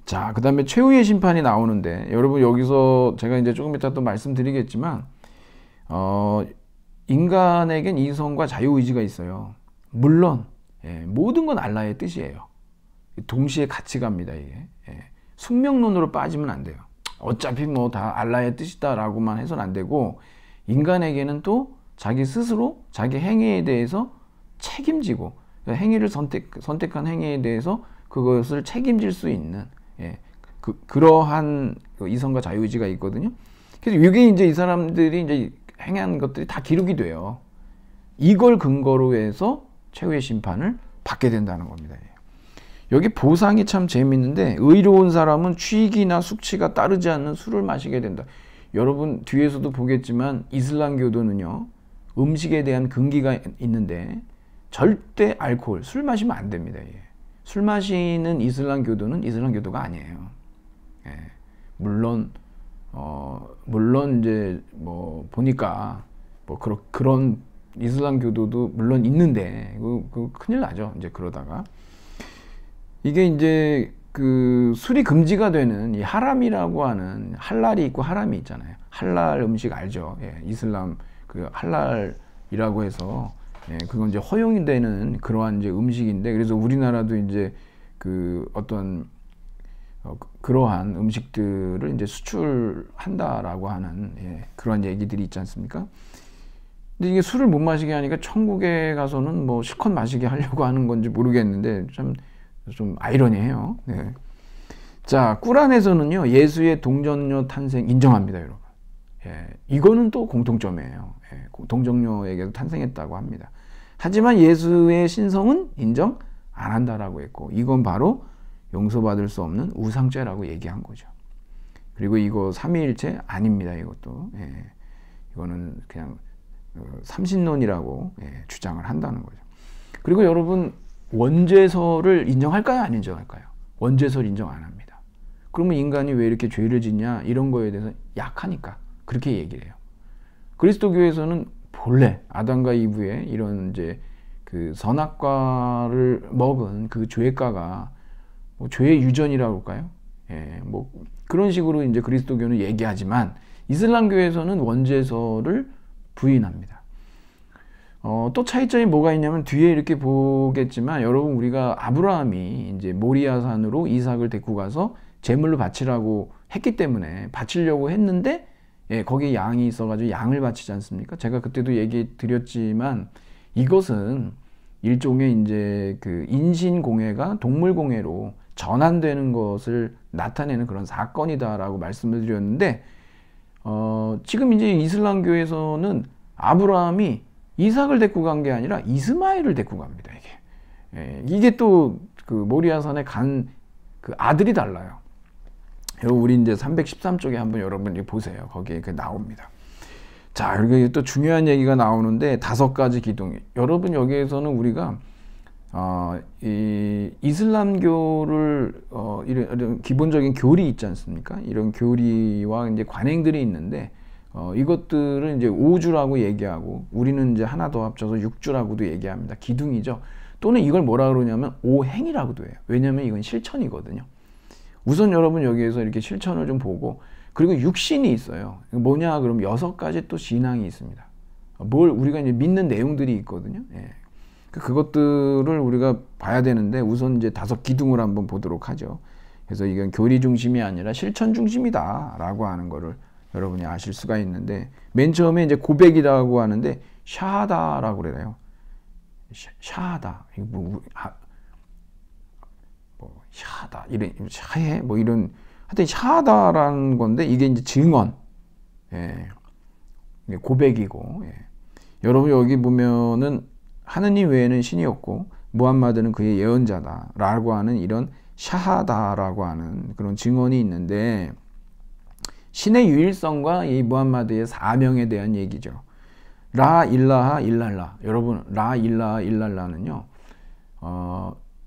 자, 그 다음에 최후의 심판이 나오는데 여러분 여기서 제가 이제 조금 이따 또 말씀드리겠지만 인간에겐 이성과 자유의지가 있어요. 물론 모든 건 알라의 뜻이에요. 동시에 같이 갑니다. 이게 숙명론으로 빠지면 안 돼요. 어차피 뭐 다 알라의 뜻이다라고만 해서는 안 되고 인간에게는 또 자기 스스로 자기 행위에 대해서 책임지고 행위를 선택한 행위에 대해서 그것을 책임질 수 있는 그러한 이성과 자유의지가 있거든요. 그래서 이게 이제 이 사람들이 이제 행한 것들이 다 기록이 돼요. 이걸 근거로 해서 최후의 심판을 받게 된다는 겁니다. 여기 보상이 참 재밌는데 의로운 사람은 취기나 숙취가 따르지 않는 술을 마시게 된다. 여러분 뒤에서도 보겠지만 이슬람교도는요. 음식에 대한 금기가 있는데 절대 알코올, 술 마시면 안 됩니다. 술 마시는 이슬람교도는 이슬람교도가 아니에요. 물론 이제 뭐 보니까 뭐 그런 이슬람교도도 물론 있는데 그 큰일 나죠. 이제 그러다가 이게 이제 그 술이 금지가 되는 이 하람이라고 하는 할랄이 있고 하람이 있잖아요. 할랄 음식 알죠? 이슬람 그 할랄이라고 해서 그건 이제 허용이 되는 그러한 이제 음식인데 그래서 우리나라도 이제 그 어떤 그러한 음식들을 이제 수출한다라고 하는 그런 얘기들이 있지 않습니까? 근데 이게 술을 못 마시게 하니까 천국에 가서는 뭐 실컷 마시게 하려고 하는 건지 모르겠는데 좀 아이러니해요. 자, 꾸란에서는요 예수의 동정녀 탄생 인정합니다, 여러분. 이거는 또 공통점이에요. 동정녀에게도 탄생했다고 합니다. 하지만 예수의 신성은 인정 안 한다라고 했고 이건 바로 용서받을 수 없는 우상죄라고 얘기한 거죠. 그리고 이거 삼위일체 아닙니다. 이것도 이거는 그냥 삼신론이라고 주장을 한다는 거죠. 그리고 여러분 원죄설을 인정할까요? 안 인정할까요? 원죄설 인정 안 합니다. 그러면 인간이 왜 이렇게 죄를 짓냐 이런 거에 대해서 약하니까 그렇게 얘기를 해요. 그리스도교에서는 본래 아담과 이브의 이런 이제 그 선악과를 먹은 그 죄가가 뭐 죄의 유전이라고 할까요? 뭐 그런 식으로 이제 그리스도교는 얘기하지만 이슬람교에서는 원죄설을 부인합니다. 또 차이점이 뭐가 있냐면 뒤에 이렇게 보겠지만 여러분 우리가 아브라함이 이제 모리아산으로 이삭을 데리고 가서 제물로 바치라고 했기 때문에 바치려고 했는데 거기에 양이 있어가지고 양을 바치지 않습니까? 제가 그때도 얘기 드렸지만 이것은 일종의 이제 그 인신공회가 동물공회로 전환되는 것을 나타내는 그런 사건이다라고 말씀을 드렸는데 지금 이제 이슬람교에서는 아브라함이 이삭을 데리고 간 게 아니라 이스마엘을 데리고 갑니다. 이게 또 그 모리아산에 간 그 아들이 달라요. 우리 이제 313쪽에 한번 여러분이 보세요. 거기에 그 나옵니다. 자, 그리고 또 중요한 얘기가 나오는데 5가지 기둥. 여러분 여기에서는 우리가 이 이슬람교를 이런 기본적인 교리 있지 않습니까? 이런 교리와 이제 관행들이 있는데 이것들은 이제 5주라고 얘기하고 우리는 이제 하나 더 합쳐서 6주라고도 얘기합니다. 기둥이죠. 또는 이걸 뭐라 그러냐면 오행이라고도 해요. 왜냐면 이건 실천이거든요. 우선 여러분 여기에서 이렇게 실천을 좀 보고, 그리고 육신이 있어요. 뭐냐 그럼 6가지 또 신앙이 있습니다. 뭘 우리가 이제 믿는 내용들이 있거든요. 예. 그것들을 우리가 봐야 되는데 우선 이제 5기둥을 한번 보도록 하죠. 그래서 이건 교리 중심이 아니라 실천 중심이다라고 하는 거를 여러분이 아실 수가 있는데, 맨 처음에 이제 고백이라고 하는데 샤하다라고 그래요. 샤하다. 샤하다. 이런 샤해 뭐 이런 하여튼 샤하다라는 건데 이게 이제 증언. 예. 이게 고백이고. 예. 여러분 여기 보면은 하느님 외에는 신이 없고 무함마드는 그의 예언자다라고 하는 이런 샤하다라고 하는 그런 증언이 있는데, 신의 유일성과 이 무함마드의 사명에 대한 얘기죠. 라 일라하 일랄라. 여러분 라 일라하 일랄라는요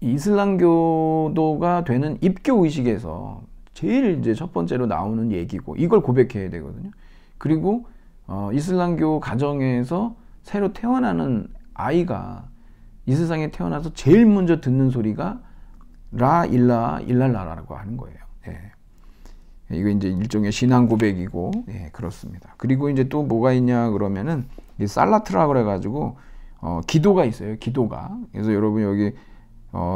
이슬람교도가 되는 입교 의식에서 제일 이제 첫 번째로 나오는 얘기고, 이걸 고백해야 되거든요. 그리고 이슬람교 가정에서 새로 태어나는 아이가 이 세상에 태어나서 제일 먼저 듣는 소리가 라 일라 일랄라라고 하는 거예요. 예. 이거 이제 일종의 신앙 고백이고, 예, 그렇습니다. 그리고 이제 또 뭐가 있냐 그러면은 이 살라트라 그래가지고 기도가 있어요. 기도가. 그래서 여러분 여기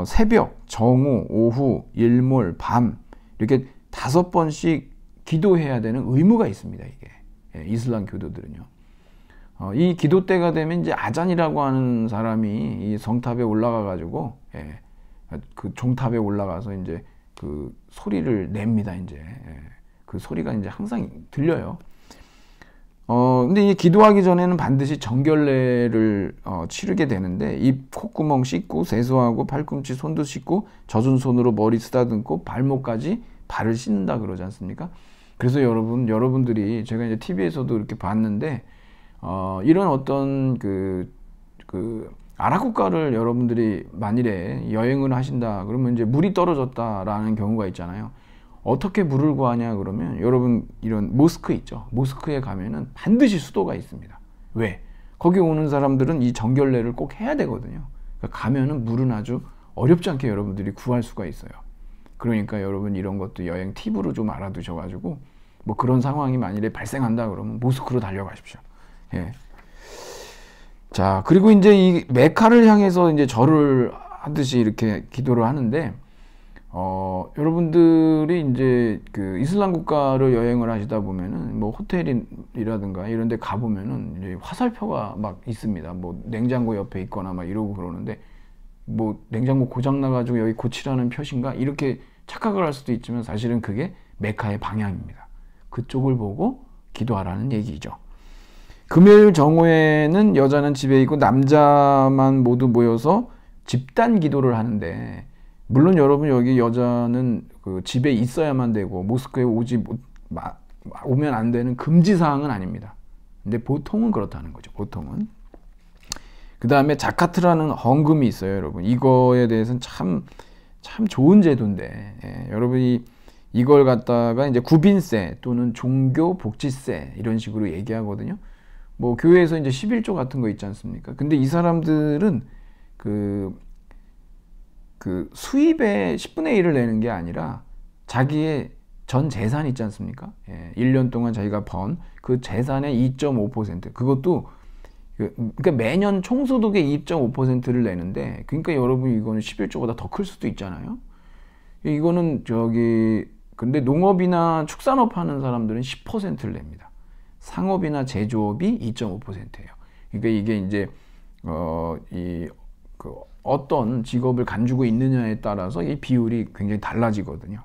새벽, 정오, 오후, 일몰, 밤 이렇게 5번씩 기도해야 되는 의무가 있습니다. 이게 예, 이슬람 교도들은요. 이 기도 때가 되면 이제 아잔이라고 하는 사람이 이 성탑에 올라가 가지고 예, 그 종탑에 올라가서 이제 그 소리를 냅니다. 이제 예, 그 소리가 이제 항상 들려요. 근데 이 기도하기 전에는 반드시 정결례를 치르게 되는데, 입, 콧구멍 씻고 세수하고 팔꿈치 손도 씻고 젖은 손으로 머리 쓰다듬고 발목까지 발을 씻는다 그러지 않습니까? 그래서 여러분들이 제가 이제 TV에서도 이렇게 봤는데 이런 어떤 그 아랍 국가를 여러분들이 만일에 여행을 하신다 그러면 이제 물이 떨어졌다라는 경우가 있잖아요. 어떻게 물을 구하냐 그러면 여러분 이런 모스크 있죠. 모스크에 가면은 반드시 수도가 있습니다. 왜? 거기 오는 사람들은 이 정결례를 꼭 해야 되거든요. 그러니까 가면은 물은 아주 어렵지 않게 여러분들이 구할 수가 있어요. 그러니까 여러분 이런 것도 여행 팁으로 좀 알아두셔가지고 뭐 그런 상황이 만일에 발생한다 그러면 모스크로 달려가십시오. 예. 자, 그리고 이제 이 메카를 향해서 이제 절을 하듯이 이렇게 기도를 하는데, 여러분들이 이제 그 이슬람 국가를 여행을 하시다 보면은 뭐 호텔이라든가 이런 데 가보면은 이제 화살표가 막 있습니다. 뭐 냉장고 옆에 있거나 막 이러고 그러는데, 뭐 냉장고 고장 나가지고 여기 고치라는 표시인가 이렇게 착각을 할 수도 있지만 사실은 그게 메카의 방향입니다. 그쪽을 보고 기도하라는 얘기죠. 금요일 정오에는 여자는 집에 있고 남자만 모두 모여서 집단 기도를 하는데, 물론 여러분 여기 여자는 그 집에 있어야만 되고 모스크에 오면 안 되는 금지사항은 아닙니다. 근데 보통은 그렇다는 거죠. 보통은. 그 다음에 자카트라는 헌금이 있어요. 여러분 이거에 대해서는 참 좋은 제도인데, 예, 여러분이 이걸 갖다가 이제 구빈세 또는 종교 복지세 이런 식으로 얘기하거든요. 뭐 교회에서 이제 11조 같은 거 있지 않습니까? 근데 이 사람들은 그 수입의 10분의 1을 내는 게 아니라 자기의 전 재산 있지 않습니까? 예, 1년 동안 자기가 번 그 재산의 2.5%, 그것도 그러니까 매년 총소득의 2.5%를 내는데, 그러니까 여러분 이거는 11조보다 더 클 수도 있잖아요. 이거는 근데 농업이나 축산업 하는 사람들은 10%를 냅니다. 상업이나 제조업이 2.5%예요. 그러니까 이게 이제 어떤 직업을 간주고 있느냐에 따라서 이 비율이 굉장히 달라지거든요.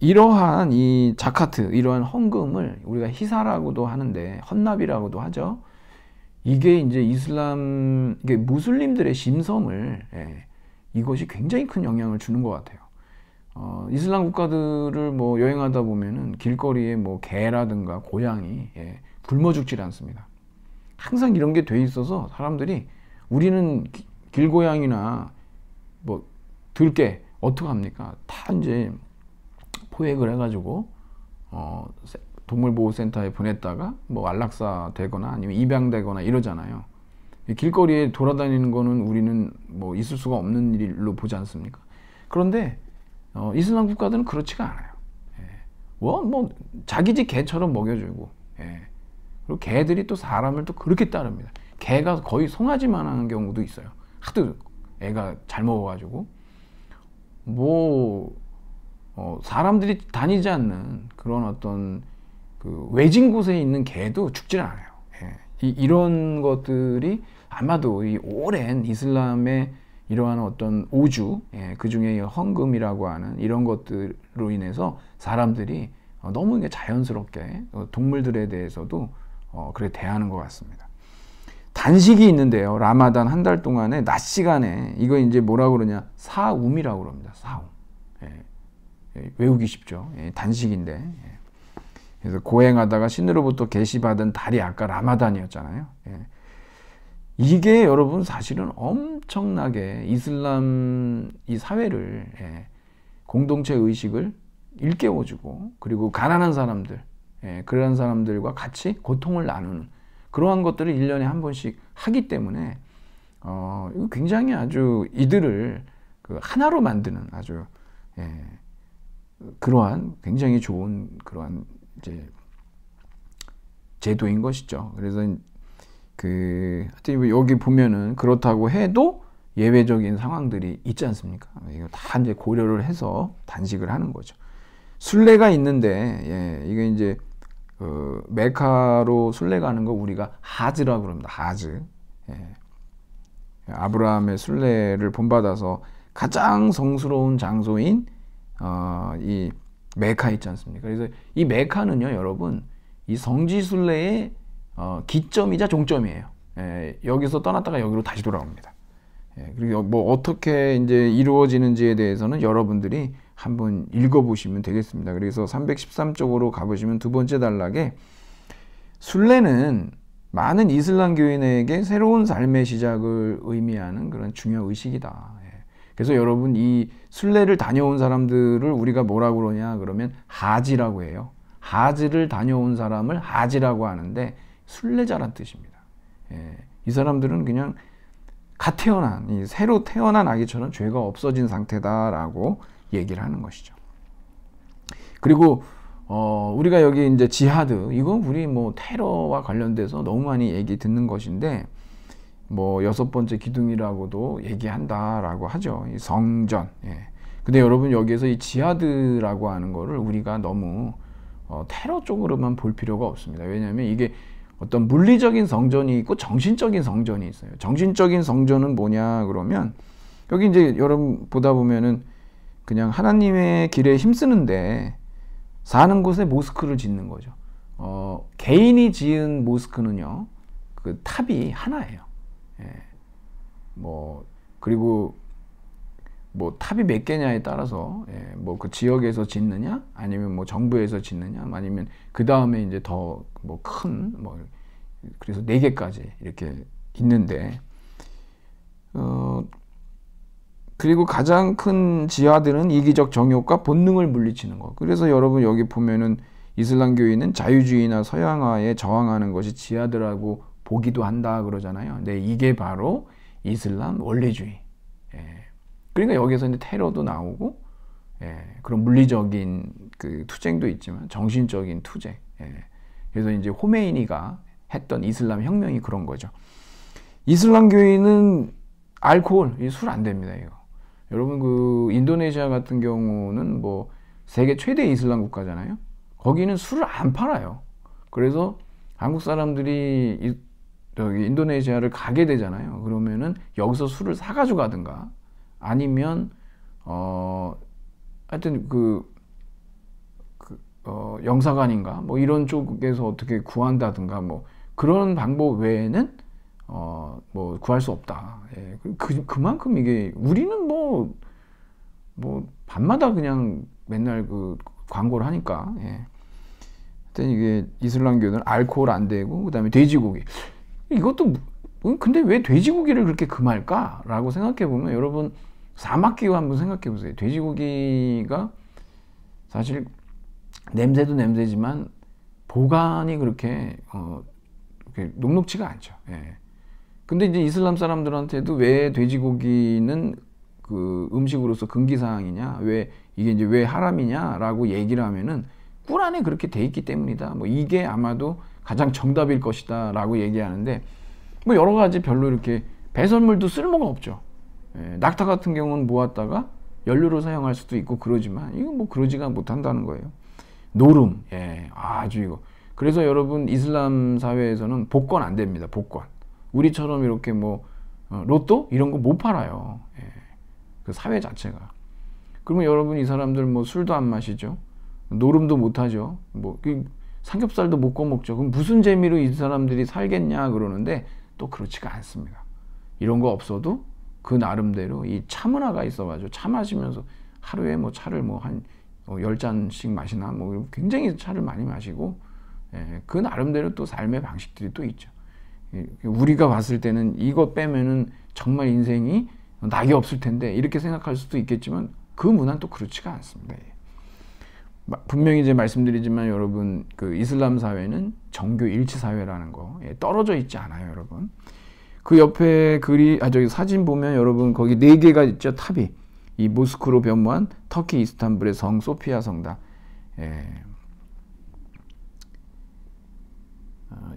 이러한 이 자카트, 이러한 헌금을 우리가 히사라고도 하는데 헌납이라고도 하죠. 이게 이제 이게 무슬림들의 심성을, 이것이 굉장히 큰 영향을 주는 것 같아요. 이슬람 국가들을 뭐 여행하다 보면은 길거리에 뭐 개라든가 고양이, 굶어 죽질 않습니다. 항상 이런 게 돼 있어서 사람들이, 우리는 길고양이나 뭐 들개 어떻게 합니까? 다 이제 포획을 해가지고 동물보호센터에 보냈다가 뭐 안락사 되거나 아니면 입양되거나 이러잖아요. 길거리에 돌아다니는 거는 우리는 뭐 있을 수가 없는 일로 보지 않습니까? 그런데 이슬람 국가들은 그렇지가 않아요. 뭐 자기 집 개처럼 먹여주고, 그리고 개들이 또 사람을 또 그렇게 따릅니다. 개가 거의 송아지만 하는 경우도 있어요. 하도 애가 잘 먹어가지고 사람들이 다니지 않는 그런 어떤 그 외진 곳에 있는 개도 죽질 않아요. 이런 것들이 아마도 이 오랜 이슬람의 이러한 어떤 오주, 그 중에 헌금이라고 하는 이런 것들로 인해서 사람들이 너무 자연스럽게 동물들에 대해서도 그렇게 대하는 것 같습니다. 단식이 있는데요. 라마단 한 달 동안에 낮 시간에, 이거 이제 뭐라고 그러냐, 사움이라고 그럽니다. 사움. 외우기 쉽죠. 단식인데. 그래서 고행하다가 신으로부터 계시받은 달이 아까 라마단이었잖아요. 이게 여러분 사실은 엄청나게 이슬람 이 사회를, 공동체 의식을 일깨워주고, 그리고 가난한 사람들, 그런 사람들과 같이 고통을 나누는 그러한 것들을 1년에 한 번씩 하기 때문에 이거 굉장히 아주 이들을 하나로 만드는 아주, 그러한 굉장히 좋은 그러한 이제 제도인 것이죠. 그래서 하여튼 여기 보면은 그렇다고 해도 예외적인 상황들이 있지 않습니까? 이거 다 이제 고려를 해서 단식을 하는 거죠. 순례가 있는데, 이게 이제 메카로 순례 가는 거 우리가 하즈라고 그럽니다. 하즈. 아브라함의 순례를 본받아서 가장 성스러운 장소인 이 메카 있지 않습니까? 그래서 이 메카는요, 여러분, 이 성지 순례의 기점이자 종점이에요. 여기서 떠났다가 여기로 다시 돌아옵니다. 그리고 뭐 어떻게 이제 이루어지는지에 대해서는 여러분들이 한번 읽어보시면 되겠습니다. 그래서 313쪽으로 가보시면 두 번째 단락에 순례는 많은 이슬람 교인에게 새로운 삶의 시작을 의미하는 그런 중요 의식이다. 그래서 여러분, 이 순례를 다녀온 사람들을 우리가 뭐라고 그러냐 그러면 하지라고 해요. 하지를 다녀온 사람을 하지라고 하는데 순례자란 뜻입니다. 이 사람들은 그냥 갓 태어난, 새로 태어난 아기처럼 죄가 없어진 상태다라고 얘기를 하는 것이죠. 그리고 우리가 여기 이제 지하드, 이건 우리 뭐 테러와 관련돼서 너무 많이 얘기 듣는 것인데, 뭐 6번째 기둥이라고도 얘기한다라고 하죠. 이 성전. 근데 여러분, 여기에서 이 지하드라고 하는 거를 우리가 너무 테러 쪽으로만 볼 필요가 없습니다. 왜냐하면 이게 어떤 물리적인 성전이 있고 정신적인 성전이 있어요. 정신적인 성전은 뭐냐 그러면, 여기 이제 여러분 보다 보면은 그냥 하나님의 길에 힘쓰는데 사는 곳에 모스크를 짓는 거죠. 개인이 지은 모스크는요, 그 탑이 하나예요. 그리고 뭐 탑이 몇 개냐에 따라서, 뭐 그 지역에서 짓느냐, 아니면 뭐 정부에서 짓느냐, 아니면 그 다음에 이제 더 뭐 큰, 그래서 4개까지 이렇게 있는데, 그리고 가장 큰 지하들은 이기적 정욕과 본능을 물리치는 것. 그래서 여러분 여기 보면은 이슬람교인은 자유주의나 서양화에 저항하는 것이 지하드라고 보기도 한다 그러잖아요. 네, 이게 바로 이슬람 원리주의. 그러니까 여기서 이제 테러도 나오고, 그런 물리적인 그 투쟁도 있지만 정신적인 투쟁. 그래서 이제 호메이니가 했던 이슬람 혁명이 그런 거죠. 이슬람교인은 알코올, 술 안 됩니다, 이거. 여러분, 그 인도네시아 같은 경우는 뭐 세계 최대 이슬람 국가잖아요. 거기는 술을 안 팔아요. 그래서 한국 사람들이 여기 인도네시아를 가게 되잖아요. 그러면은 여기서 술을 사가지고 가든가, 아니면 하여튼 그 영사관인가 뭐 이런 쪽에서 어떻게 구한다든가 뭐 그런 방법 외에는 뭐 구할 수 없다. 예. 그만큼 이게 우리는 뭐 밤마다 그냥 맨날 그 광고를 하니까. 예. 하여튼 이게 이슬람교는 알코올 안 되고 그다음에 돼지고기. 이것도 근데 왜 돼지고기를 그렇게 금할까라고 생각해 보면 여러분 사막기후 한번 생각해 보세요. 돼지고기가 사실 냄새도 냄새지만 보관이 그렇게 녹록지가 않죠. 예. 근데 이제 이슬람 사람들한테도 왜 돼지고기는 그 음식으로서 금기사항이냐, 왜 이게 이제 왜 하람이냐라고 얘기를 하면은 꿀안에 그렇게 돼 있기 때문이다. 뭐 이게 아마도 가장 정답일 것이다라고 얘기하는데 뭐 여러 가지 별로 이렇게 배설물도 쓸모가 없죠. 예. 낙타 같은 경우는 모았다가 연료로 사용할 수도 있고 그러지만 이건 뭐 그러지가 못한다는 거예요. 노름, 예, 아주 이거. 그래서 여러분 이슬람 사회에서는 복권 안 됩니다. 복권. 우리처럼 이렇게 뭐 로또 이런 거 못 팔아요. 예, 그 사회 자체가. 그러면 여러분 이 사람들 뭐 술도 안 마시죠. 노름도 못 하죠. 뭐 삼겹살도 못 구워 먹죠. 그럼 무슨 재미로 이 사람들이 살겠냐 그러는데 또 그렇지가 않습니다. 이런 거 없어도 그 나름대로 이 차 문화가 있어가지고 차 마시면서 하루에 뭐 차를 뭐 한 10잔씩 마시나 뭐 굉장히 차를 많이 마시고, 예, 그 나름대로 또 삶의 방식들이 또 있죠. 우리가 봤을 때는 이것 빼면은 정말 인생이 낙이 없을 텐데 이렇게 생각할 수도 있겠지만 그 문화는 또 그렇지가 않습니다. 분명히 이제 말씀드리지만 여러분 그 이슬람 사회는 정교 일치 사회라는 거, 예, 떨어져 있지 않아요, 여러분. 그 옆에 저기 사진 보면 여러분 거기 4개가 있죠, 탑이. 이 모스크로 변모한 터키 이스탄불의 성 소피아 성당. 예.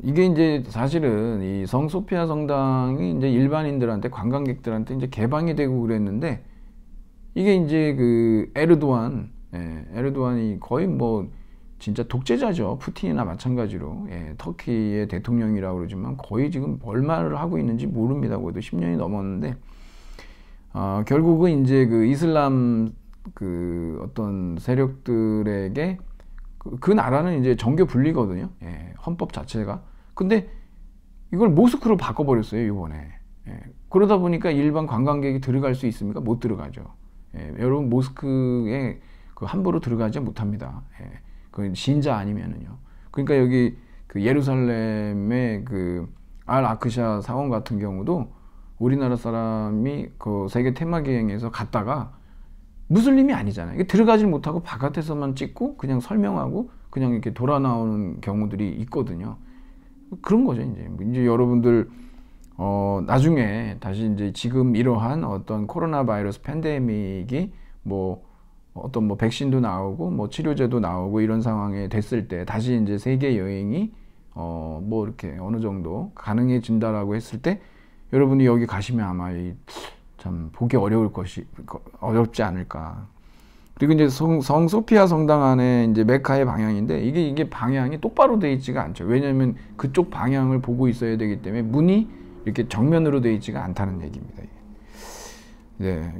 이게 이제 사실은 이 성 소피아 성당이 이제 일반인들한테 관광객들한테 이제 개방이 되고 그랬는데 이게 이제 그 에르도안이 거의 뭐 진짜 독재자죠. 푸틴이나 마찬가지로. 예, 터키의 대통령이라고 그러지만 거의 지금 뭘 말을 하고 있는지 모릅니다. 그래도 10년이 넘었는데 결국은 이제 그 이슬람 그 어떤 세력들에게 그 나라는 이제 정교 분리거든요. 예, 헌법 자체가. 근데 이걸 모스크로 바꿔버렸어요, 이번에. 예, 그러다 보니까 일반 관광객이 들어갈 수 있습니까? 못 들어가죠. 예, 여러분 모스크에 그 함부로 들어가지 못합니다. 예, 그 신자 아니면은요. 그러니까 여기 그 예루살렘의 그 알 아크샤 사원 같은 경우도 우리나라 사람이 그 세계 테마기행에서 갔다가 무슬림이 아니잖아요. 들어가질 못하고 바깥에서만 찍고 그냥 설명하고 그냥 이렇게 돌아 나오는 경우들이 있거든요. 그런 거죠, 이제 여러분들 나중에 다시 이제 지금 이러한 어떤 코로나 바이러스 팬데믹이 뭐 어떤 뭐 백신도 나오고 뭐 치료제도 나오고 이런 상황에 됐을 때 다시 이제 세계 여행이 뭐 이렇게 어느 정도 가능해진다라고 했을 때 여러분이 여기 가시면 아마 참 보기 어렵지 않을까. 그리고 이제 성 소피아 성당 안에 이제 메카의 방향인데 이게 방향이 똑바로 되어 있지가 않죠. 왜냐하면 그쪽 방향을 보고 있어야 되기 때문에 문이 이렇게 정면으로 되어 있지가 않다는 얘기입니다. 네.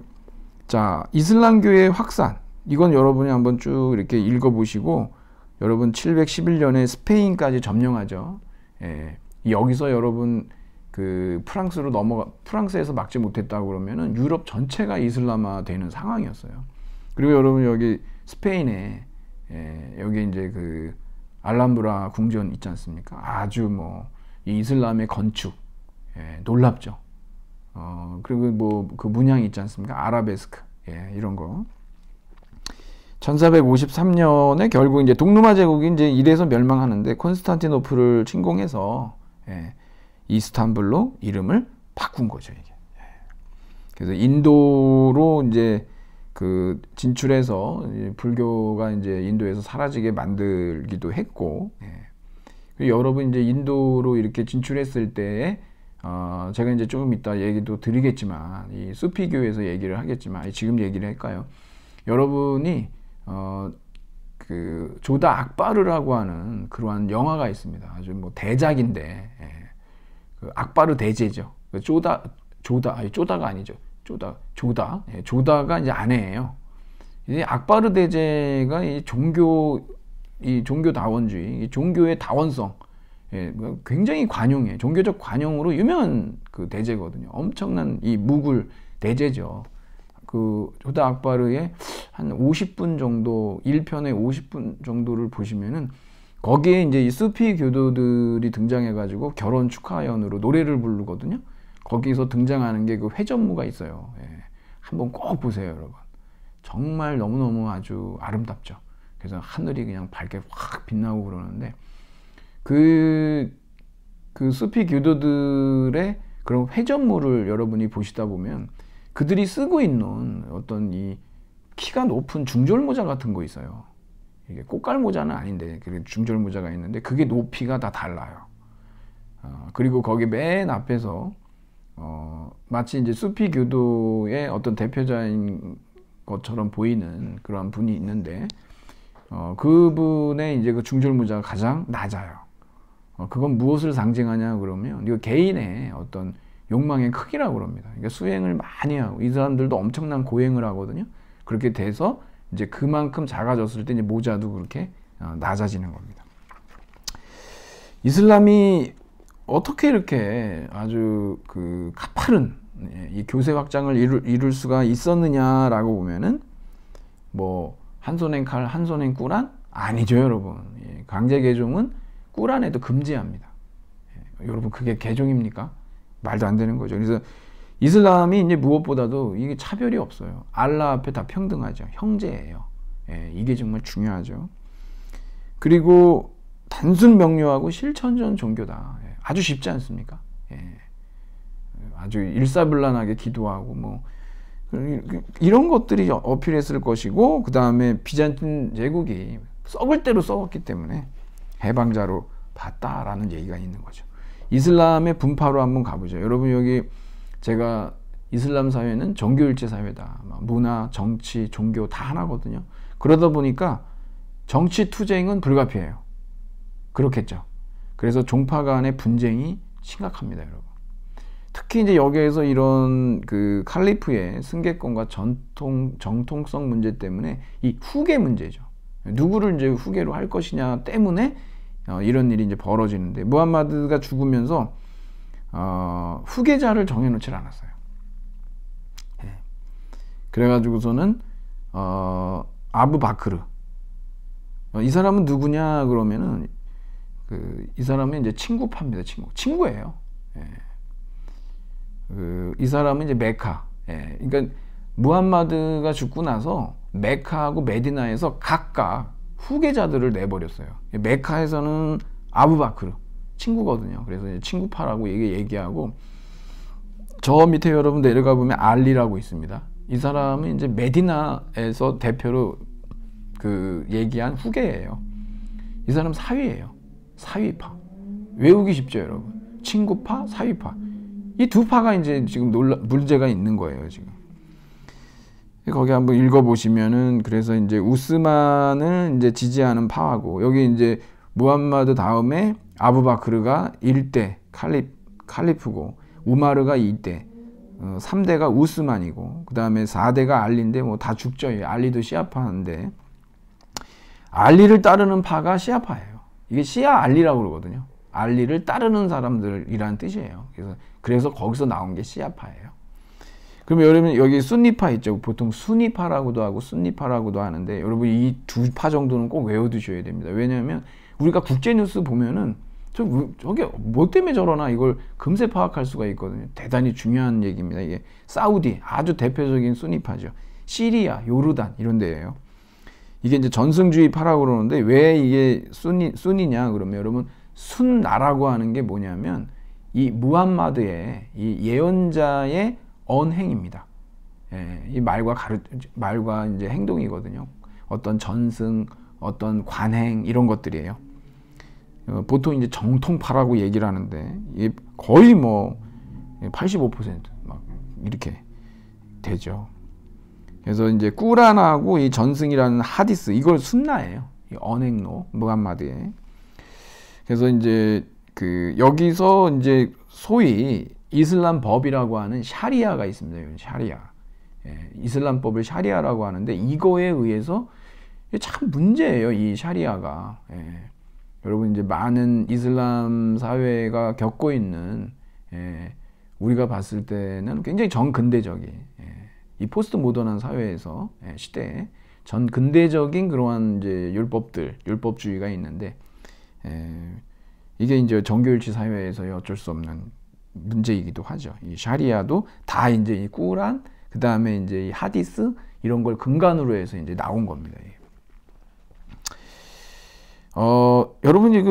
자, 이슬람교의 확산. 이건 여러분이 한번 쭉 이렇게 읽어보시고 여러분 711년에 스페인까지 점령하죠. 예. 여기서 여러분 그 프랑스에서 막지 못했다고 그러면은 유럽 전체가 이슬람화 되는 상황이었어요. 그리고 여러분 여기 스페인에 여기 이제 그 알람브라 궁전 있지 않습니까? 아주 뭐 이 이슬람의 건축 놀랍죠. 그리고 뭐 그 문양이 있지 않습니까? 아라베스크 이런 거. 1453년에 결국 이제 동로마 제국이 이제 이래서 멸망하는데 콘스탄티노플을 침공해서 이스탄불로 이름을 바꾼 거죠, 이게. 그래서 인도로 이제 그 진출해서 불교가 이제 인도에서 사라지게 만들기도 했고, 여러분 이제 인도로 이렇게 진출했을 때에 제가 이제 조금 이따 얘기도 드리겠지만 이 수피교에서 얘기를 하겠지만 지금 얘기를 할까요? 여러분이 그 조다 악바르라고 하는 그러한 영화가 있습니다. 아주 뭐 대작인데 그 악바르 대제죠. 조다가 아니죠. 조다가 이제 아내예요. 이 악바르 대제가 이 종교 이 종교다원주의, 이 종교의 다원성, 예, 굉장히 관용해. 종교적 관용으로 유명한 그 대제거든요. 엄청난 이 무굴 대제죠. 그 조다 악바르의 한 50분 정도, 1편의 50분 정도를 보시면은 거기에 이제 이 수피 교도들이 등장해가지고 결혼 축하연으로 노래를 부르거든요. 거기서 등장하는 게 그 회전무가 있어요. 예, 한번 꼭 보세요, 여러분. 정말 너무너무 아주 아름답죠. 그래서 하늘이 그냥 밝게 확 빛나고 그러는데 그 수피 교도들의 그런 회전무를 여러분이 보시다 보면 그들이 쓰고 있는 어떤 이 키가 높은 중절 모자 같은 거 있어요. 이게 꽃갈 모자는 아닌데 중절 모자가 있는데 그게 높이가 다 달라요. 그리고 거기 맨 앞에서 마치 이제 수피 교도의 어떤 대표자인 것처럼 보이는 그런 분이 있는데 그분의 이제 그 중절 모자가 가장 낮아요. 그건 무엇을 상징하냐 그러면 이거 개인의 어떤 욕망의 크기라고 그럽니다. 그러니까 수행을 많이 하고 이 사람들도 엄청난 고행을 하거든요. 그렇게 돼서 이제 그만큼 작아졌을 때 이제 모자도 그렇게 낮아지는 겁니다. 이슬람이 어떻게 이렇게 아주 그 가파른 이 교세 확장을 이룰 수가 있었느냐라고 보면은 뭐 한 손엔 칼, 한 손엔 꾸란? 아니죠, 여러분. 강제 개종은 꾸란에도 금지합니다. 여러분 그게 개종입니까? 말도 안 되는 거죠. 그래서 이슬람이 이제 무엇보다도 이게 차별이 없어요. 알라 앞에 다 평등하죠. 형제예요. 이게 정말 중요하죠. 그리고 단순 명료하고 실천전 종교다. 아주 쉽지 않습니까? 아주 일사불란하게 기도하고 뭐 이런 것들이 어필했을 것이고 그 다음에 비잔틴 제국이 썩을 대로 썩었기 때문에 해방자로 봤다라는 얘기가 있는 거죠. 이슬람의 분파로 한번 가보죠. 여러분 여기 제가 이슬람 사회는 종교일체 사회다. 문화, 정치, 종교 다 하나거든요. 그러다 보니까 정치 투쟁은 불가피해요. 그렇겠죠. 그래서 종파 간의 분쟁이 심각합니다, 여러분. 특히 이제 여기에서 이런 그 칼리프의 승계권과 정통성 문제 때문에 이 후계 문제죠. 누구를 이제 후계로 할 것이냐 때문에 이런 일이 이제 벌어지는데 무함마드가 죽으면서 후계자를 정해놓질 않았어요. 그래가지고서는 아부 바크르 이 사람은 누구냐 그러면은 이 사람은 이제 친구파입니다. 친구예요. 이 사람은 이제 메카. 그러니까 무함마드가 죽고 나서 메카하고 메디나에서 각각 후계자들을 내버렸어요. 메카에서는 아부바크르 친구거든요. 그래서 이제 친구파라고 얘기하고 저 밑에 여러분 내려가 보면 알리라고 있습니다. 이 사람은 이제 메디나에서 대표로 얘기한 후계예요. 이 사람 사위예요. 사위파. 외우기 쉽죠, 여러분. 친구파, 사위파. 이 두 파가 이제 지금 문제가 있는 거예요, 지금. 거기 한번 읽어보시면은, 그래서 이제 우스만을 이제 지지하는 파하고, 여기 이제 무함마드 다음에 아부바크르가 1대 칼리프고, 우마르가 2대, 3대가 우스만이고, 그 다음에 4대가 알리인데, 뭐 다 죽죠. 알리도 시아파인데, 알리를 따르는 파가 시아파예요. 이게 시아 알리라고 그러거든요. 알리를 따르는 사람들이라는 뜻이에요. 그래서 거기서 나온 게 시아파예요. 그러면 여러분 여기 순니파 있죠. 보통 수니파라고도 하고 순니파라고도 하는데 여러분 이 두 파 정도는 꼭 외워두셔야 됩니다. 왜냐하면 우리가 국제뉴스 보면은 저게 뭐 때문에 저러나 이걸 금세 파악할 수가 있거든요. 대단히 중요한 얘기입니다. 이게 사우디 아주 대표적인 수니파죠. 시리아, 요르단 이런 데예요. 이게 이제 전승주의파라고 그러는데 왜 이게 순이냐 그러면 여러분 순나라고 하는 게 뭐냐면 이 무함마드의 이 예언자의 언행입니다. 이 말과 이제 행동이거든요. 어떤 전승, 어떤 관행 이런 것들이에요. 보통 이제 정통파라고 얘기를 하는데 이게 거의 뭐 85%막 이렇게 되죠. 그래서 이제 꾸란하고 이 전승이라는 하디스 이걸 순나예요. 이 언행로 무함마드의. 그래서 이제 여기서 이제 소위 이슬람 법이라고 하는 샤리아가 있습니다. 샤리아. 이슬람법을 샤리아라고 하는데 이거에 의해서 이게 참 문제예요, 이 샤리아가. 예. 여러분 이제 많은 이슬람 사회가 겪고 있는, 예, 우리가 봤을 때는 굉장히 정근대적인, 예, 이 포스트 모던한 사회에서, 예, 시대에 전 근대적인 그러한 이제 율법주의가 있는데, 예, 이게 이제 정교일치 사회에서의 어쩔 수 없는 문제이기도 하죠. 이 샤리아도 다 이제 이 꾸란, 그 다음에 이제 이 하디스 이런 걸 근간으로 해서 이제 나온 겁니다. 여러분이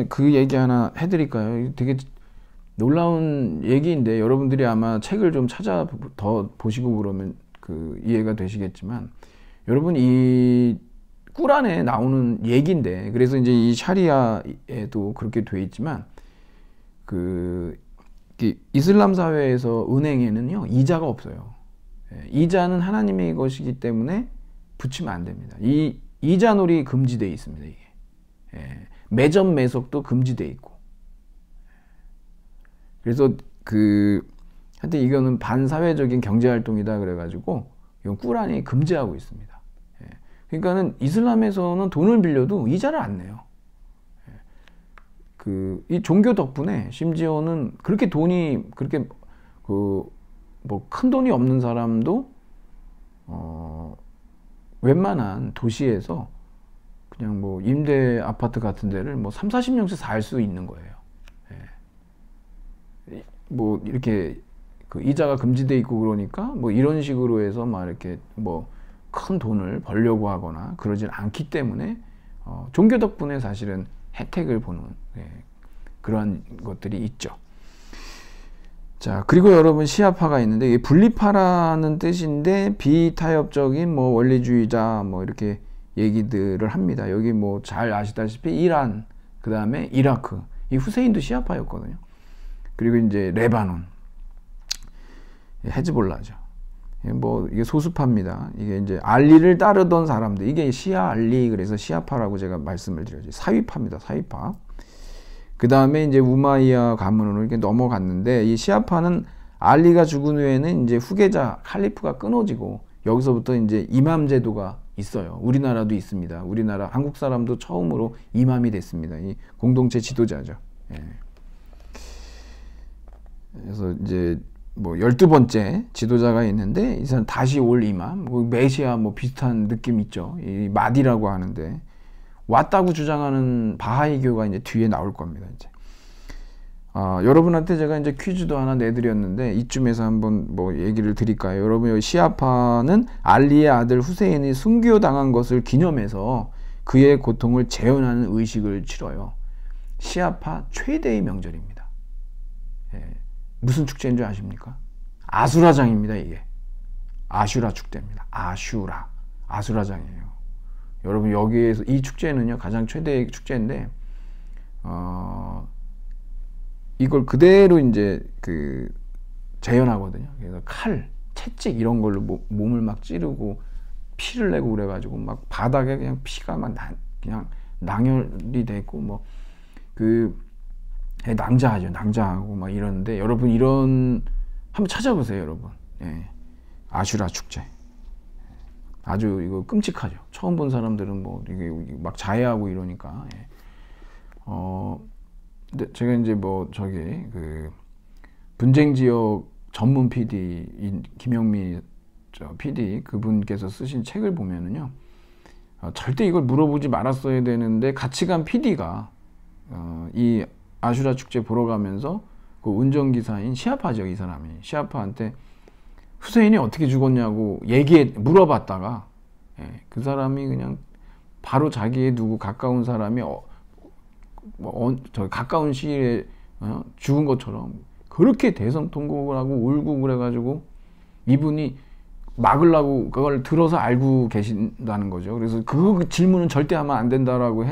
그 얘기 하나 해드릴까요? 되게 놀라운 얘기인데 여러분들이 아마 책을 좀 더 보시고 그러면 이해가 되시겠지만, 여러분 이 꾸란에 나오는 얘기인데, 그래서 이제 이 샤리아에도 그렇게 돼 있지만, 이슬람 사회에서 은행에는요 이자가 없어요. 이자는 하나님의 것이기 때문에 붙이면 안 됩니다. 이 이자놀이 금지되어 있습니다. 이게. 매점 매석도 금지되어 있고. 그래서 하여튼 이거는 반사회적인 경제활동이다 그래가지고 이건 꾸란이 금지하고 있습니다. 그러니까는 이슬람에서는 돈을 빌려도 이자를 안 내요. 이 종교 덕분에 심지어는 그렇게 돈이 그렇게 뭐 큰 돈이 없는 사람도 웬만한 도시에서 그냥 뭐 임대 아파트 같은 데를 뭐 3, 40년씩 살 수 있는 거예요. 뭐 이렇게 이자가 금지돼 있고 그러니까 뭐 이런 식으로 해서 막 이렇게 뭐 큰 돈을 벌려고 하거나 그러진 않기 때문에 종교 덕분에 사실은 혜택을 보는, 그러한 것들이 있죠. 자, 그리고 여러분 시아파가 있는데, 이게 분리파라는 뜻인데 비타협적인 뭐 원리주의자 뭐 이렇게 얘기들을 합니다. 여기 뭐 잘 아시다시피 이란, 그 다음에 이라크, 이 후세인도 시아파였거든요. 그리고 이제 레바논, 헤즈볼라죠. 뭐 이게 소수파입니다. 이게 이제 알리를 따르던 사람들, 이게 시아 알리, 그래서 시아파라고 제가 말씀을 드렸죠. 사위파입니다. 사위파. 그 다음에 이제 우마이야 가문으로 이렇게 넘어갔는데, 이 시아파는 알리가 죽은 후에는 이제 후계자 칼리프가 끊어지고 여기서부터 이제 이맘 제도가 있어요. 우리나라도 있습니다. 우리나라 한국 사람도 처음으로 이맘이 됐습니다. 이 공동체 지도자죠. 그래서 이제 뭐 12번째 지도자가 있는데, 이 사람 다시 올 이맘, 뭐 메시아 뭐 비슷한 느낌 있죠. 이 마디라고 하는데, 왔다고 주장하는 바하이교가 이제 뒤에 나올 겁니다. 이제 여러분한테 제가 이제 퀴즈도 하나 내드렸는데 이쯤에서 한번 뭐 얘기를 드릴까요? 여러분, 시아파는 알리의 아들 후세인이 순교당한 것을 기념해서 그의 고통을 재현하는 의식을 치러요. 시아파 최대의 명절입니다. 무슨 축제인 줄 아십니까? 아수라장입니다. 이게 아슈라 축제입니다. 아수라장이에요. 여러분, 여기에서 이 축제는요 가장 최대의 축제인데, 이걸 그대로 이제 재현하거든요. 그래서 칼, 채찍 이런 걸로 몸을 막 찌르고 피를 내고 그래가지고 막 바닥에 그냥 피가 막 그냥 낭열이 되고 뭐 낭자하고 막 이러는데, 여러분 한번 찾아보세요, 여러분. 아슈라 축제. 아주 이거 끔찍하죠. 처음 본 사람들은 뭐 이게 막 자해하고 이러니까. 근데 제가 이제 뭐 분쟁 지역 전문 PD 김영미 PD 그분께서 쓰신 책을 보면은요, 절대 이걸 물어보지 말았어야 되는데 같이 간 PD가 이 아슈라 축제 보러 가면서 그 운전기사인 시아파죠, 이 사람이. 시아파한테 후세인이 어떻게 죽었냐고 물어봤다가, 그 사람이 그냥 바로 자기의 가까운 사람이 가까운 시일에 죽은 것처럼 그렇게 대성통곡을 하고 울고 그래가지고 이분이 막으려고 그걸 들어서 알고 계신다는 거죠. 그래서 그 질문은 절대 하면 안 된다라고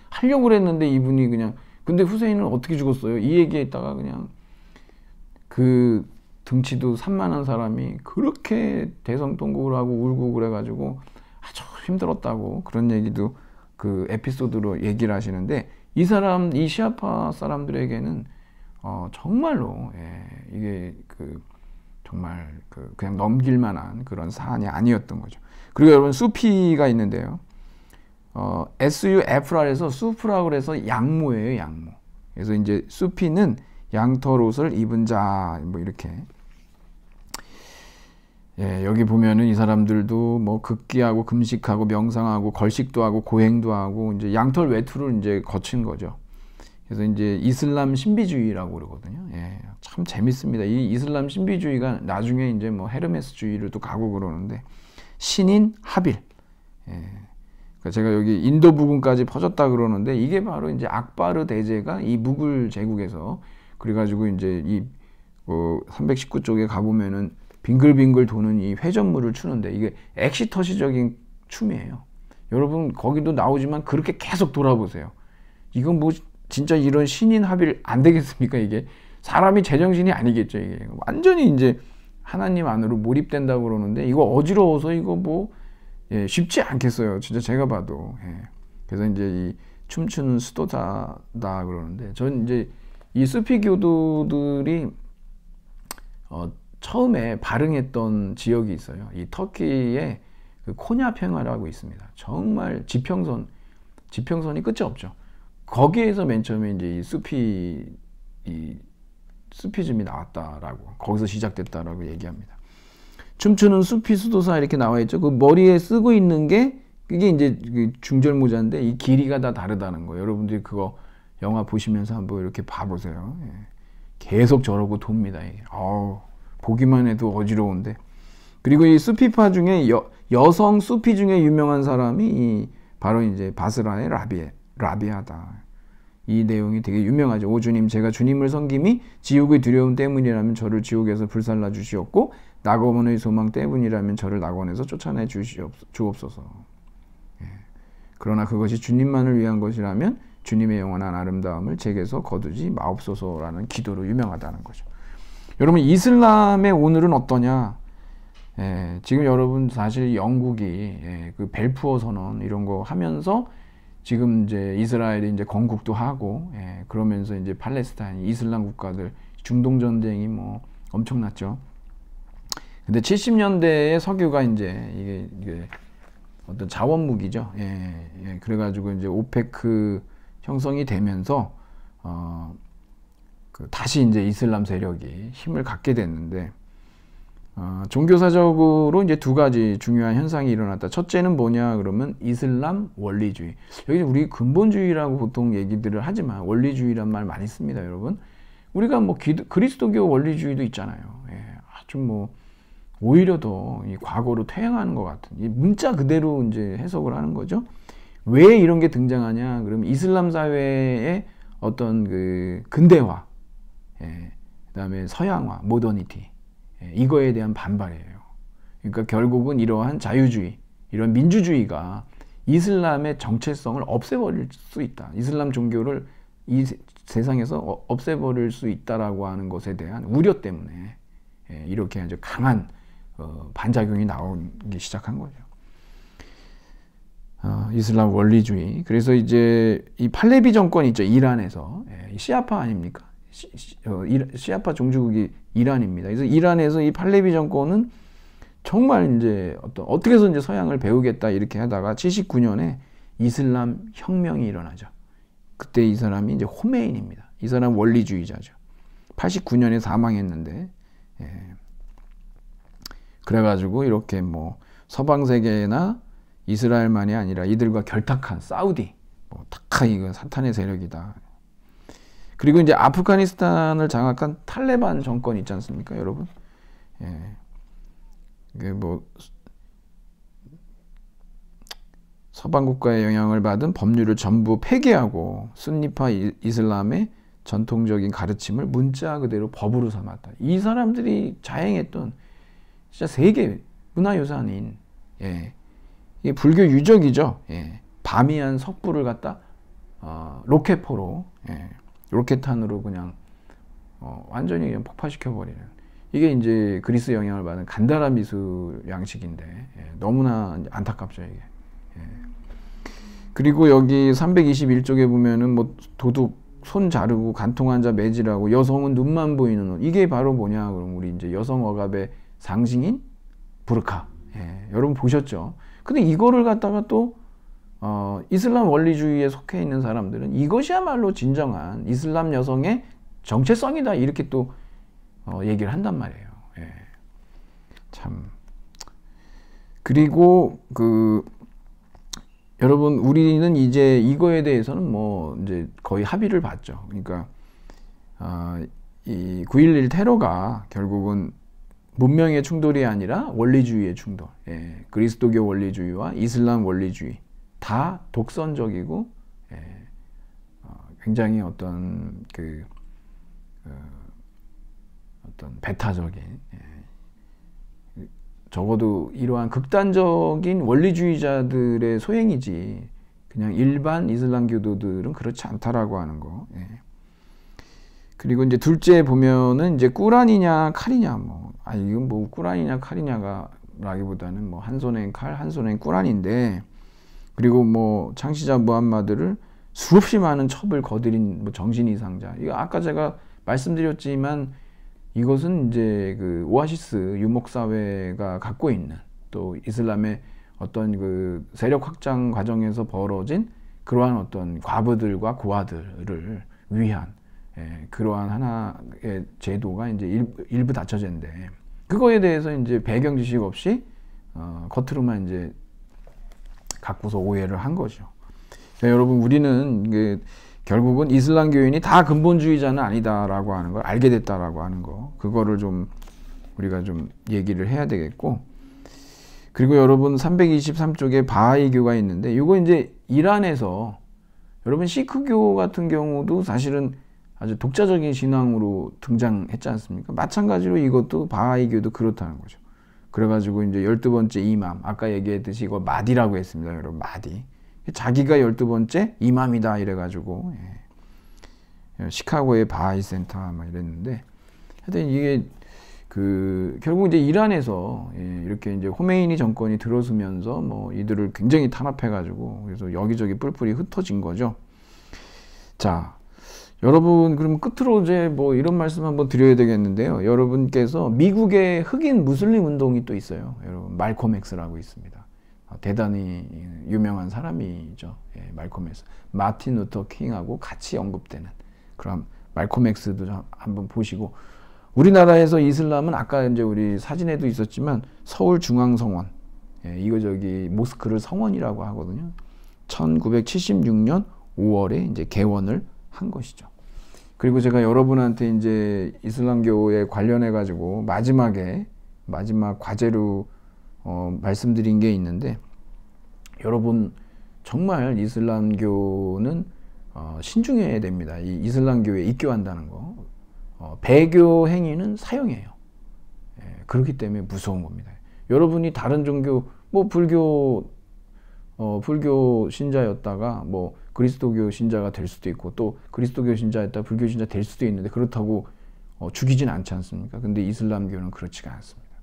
하려고 그랬는데, 이분이 그냥 근데 후세인은 어떻게 죽었어요? 이 얘기했다가 그냥 등치도 산만한 사람이 그렇게 대성통곡을 하고 울고 그래가지고 아주 힘들었다고, 그런 얘기도 에피소드로 얘기를 하시는데, 이 시아파 사람들에게는 정말로 이게 정말 그냥 넘길 만한 그런 사안이 아니었던 거죠. 그리고 여러분 수피가 있는데요. SUF라서 수프라고 해서 양모예요, 양모. 그래서 이제 수피는 양털 옷을 입은 자, 뭐 이렇게. 예, 여기 보면은 이 사람들도 뭐 극기하고 금식하고 명상하고 걸식도 하고 고행도 하고 이제 양털 외투를 이제 거친 거죠. 그래서 이제 이슬람 신비주의라고 그러거든요. 예, 참 재밌습니다. 이 이슬람 신비주의가 나중에 이제 뭐 헤르메스주의를 또 가고 그러는데 신인 하빌. 예. 그러니까 제가 여기 인도 부근까지 퍼졌다 그러는데 이게 바로 이제 악바르 대제가 이 무굴 제국에서 그래가지고 이제 이 319쪽에 가보면은 빙글빙글 도는 이 회전물을 추는데 이게 엑시터시적인 춤이에요. 여러분 거기도 나오지만 그렇게 계속 돌아보세요. 이건 뭐 진짜 이런 신인 합일 안 되겠습니까? 이게 사람이 제정신이 아니겠죠. 이게 완전히 이제 하나님 안으로 몰입된다고 그러는데 이거 어지러워서 이거 뭐 예, 쉽지 않겠어요. 진짜 제가 봐도. 예. 그래서 이제 이 춤추는 수도자다 그러는데 전 이제 이 수피 교도들이 처음에 발흥했던 지역이 있어요. 이 터키의 그 코냐 평야라고 있습니다. 정말 지평선이 끝이 없죠. 거기에서 맨 처음에 이제 이 수피즘이 나왔다라고, 거기서 시작됐다라고 얘기합니다. 춤추는 수피 수도사 이렇게 나와 있죠. 그 머리에 쓰고 있는 게 이게 이제 중절 모자인데 이 길이가 다 다르다는 거. 여러분들이 그거 영화 보시면서 한번 이렇게 봐보세요. 예. 계속 저러고 돕니다. 보기만 해도 어지러운데. 그리고 이 수피파 중에 여성 수피 중에 유명한 사람이 바로 이제 바스라의 라비아다. 이 내용이 되게 유명하죠. 오 주님, 제가 주님을 섬김이 지옥의 두려움 때문이라면 저를 지옥에서 불살라 주시옵고 낙원의 소망 때문이라면 저를 낙원에서 쫓아내 주옵소서. 예. 그러나 그것이 주님만을 위한 것이라면 주님의 영원한 아름다움을 제게서 거두지 마옵소서라는 기도로 유명하다는 거죠. 여러분 이슬람의 오늘은 어떠냐? 예, 지금 여러분 사실 영국이 그 벨푸어 선언 이런 거 하면서 지금 이제 이스라엘이 이제 건국도 하고 그러면서 이제 팔레스타인 이슬람 국가들 중동 전쟁이 뭐 엄청났죠. 근데 70년대에 석유가 이제 이게 어떤 자원 무기죠. 그래가지고 이제 오페크 형성이 되면서 다시 이제 이슬람 세력이 힘을 갖게 됐는데 종교사적으로 이제 두 가지 중요한 현상이 일어났다. 첫째는 뭐냐 그러면 이슬람 원리주의. 여기 우리 근본주의라고 보통 얘기들을 하지만 원리주의란 말 많이 씁니다, 여러분. 우리가 뭐 그리스도교 원리주의도 있잖아요. 아주 뭐 오히려 더 이 과거로 퇴행하는 것 같은 이 문자 그대로 이제 해석을 하는 거죠. 왜 이런 게 등장하냐? 그러면 이슬람 사회의 어떤 그 근대화, 그다음에 서양화, 모더니티, 이거에 대한 반발이에요. 그러니까 결국은 이러한 자유주의, 이런 민주주의가 이슬람의 정체성을 없애버릴 수 있다. 이슬람 종교를 이 세상에서 없애버릴 수 있다라고 하는 것에 대한 우려 때문에 이렇게 아주 강한 반작용이 나오기 시작한 거죠. 이슬람 원리주의. 그래서 이제 이 팔레비 정권 있죠. 이란에서 시아파 아닙니까? 시아파 종주국이 이란입니다. 그래서 이란에서 이 팔레비 정권은 정말 이제 어떻게 해서 이제 서양을 배우겠다 이렇게 하다가 79년에 이슬람 혁명이 일어나죠. 그때 이 사람이 이제 호메인입니다. 이 사람 원리주의자죠. 89년에 사망했는데, 그래가지고 이렇게 뭐 서방 세계나 이스라엘만이 아니라 이들과 결탁한 사우디, 다 이거 사탄의 세력이다. 그리고 이제 아프가니스탄을 장악한 탈레반 정권 있지 않습니까, 여러분? 이게 뭐 서방 국가의 영향을 받은 법률을 전부 폐기하고 순니파 이슬람의 전통적인 가르침을 문자 그대로 법으로 삼았다. 이 사람들이 자행했던 진짜 세계 문화유산인 이게 불교 유적이죠. 바미안 석불을 갖다 로켓포로 로켓탄으로 그냥 완전히 그냥 폭파시켜버리는, 이게 이제 그리스 영향을 받은 간다라 미술 양식인데 너무나 안타깝죠, 이게. 그리고 여기 321쪽에 보면은 뭐 도둑 손 자르고 간통한 자 매질하고 여성은 눈만 보이는 옷. 이게 바로 뭐냐? 그럼 우리 이제 여성 억압의 상징인 부르카. 예, 여러분 보셨죠? 근데 이거를 갖다가 또 이슬람 원리주의에 속해 있는 사람들은 이것이야말로 진정한 이슬람 여성의 정체성이다 이렇게 또 얘기를 한단 말이에요. 예. 참. 그리고 여러분 우리는 이제 이거에 대해서는 뭐 이제 거의 합의를 봤죠. 그러니까 이 9.11 테러가 결국은 문명의 충돌이 아니라 원리주의의 충돌. 예. 그리스도교 원리주의와 이슬람 원리주의 다 독선적이고 굉장히 어떤 어떤 배타적인 적어도 이러한 극단적인 원리주의자들의 소행이지 그냥 일반 이슬람 교도들은 그렇지 않다라고 하는 거. 예. 그리고 이제 둘째 보면은 이제 꾸란이냐 칼이냐 이건 뭐 꾸란이냐 칼이냐라기보다는 뭐 한 손엔 칼, 한 손엔 꾸란인데 그리고 뭐 창시자 무함마드를 수없이 많은 첩을 거드린 뭐 정신 이상자. 이거 아까 제가 말씀드렸지만 이것은 이제 그 오아시스 유목사회가 갖고 있는 또 이슬람의 어떤 세력 확장 과정에서 벌어진 그러한 어떤 과부들과 고아들을 위한 그러한 하나의 제도가 이제 일부 닫혀진데 그거에 대해서 이제 배경 지식 없이 겉으로만 이제 갖고서 오해를 한 거죠. 그러니까 여러분 우리는 이게 결국은 이슬람 교인이 다 근본주의자는 아니다라고 하는 걸 알게 됐다라고 하는 거 그거를 좀 우리가 좀 얘기를 해야 되겠고 그리고 여러분 323쪽에 바하이교가 있는데 이거 이제 이란에서 여러분 시크교 같은 경우도 사실은 아주 독자적인 신앙으로 등장했지 않습니까? 마찬가지로 이것도 바하이교도 그렇다는 거죠. 그래가지고 이제 12번째 이맘 아까 얘기했듯이 이거 마디라고 했습니다. 여러분 마디 자기가 12번째 이맘이다 이래가지고 시카고의 바하이 센터 막 이랬는데 하여튼 이게 결국 이제 이란에서 이렇게 이제 호메이니 정권이 들어서면서 뭐 이들을 굉장히 탄압해가지고 그래서 여기저기 뿔뿔이 흩어진 거죠. 자, 여러분 그러면 끝으로 이제 뭐 이런 말씀 한번 드려야 되겠는데요. 여러분께서 미국의 흑인 무슬림 운동이 또 있어요. 여러분 말콤 X라고 있습니다. 대단히 유명한 사람이죠. 말콤 X. 마틴 루터 킹하고 같이 언급되는 그럼 말콤 X도 한번 보시고 우리나라에서 이슬람은 아까 이제 우리 사진에도 있었지만 서울 중앙성원 이거 저기 모스크를 성원이라고 하거든요. 1976년 5월에 이제 개원을 한 것이죠. 그리고 제가 여러분한테 이제 이슬람교에 관련해 가지고 마지막 과제로 말씀드린 게 있는데 여러분 정말 이슬람교는 신중해야 됩니다. 이 이슬람교에 입교한다는 거 배교 행위는 사형이에요. 그렇기 때문에 무서운 겁니다. 여러분이 다른 종교 뭐 불교 신자였다가 뭐 그리스도교 신자가 될 수도 있고 또 그리스도교 신자였다가 불교 신자 될 수도 있는데 그렇다고 죽이진 않지 않습니까? 근데 이슬람교는 그렇지가 않습니다.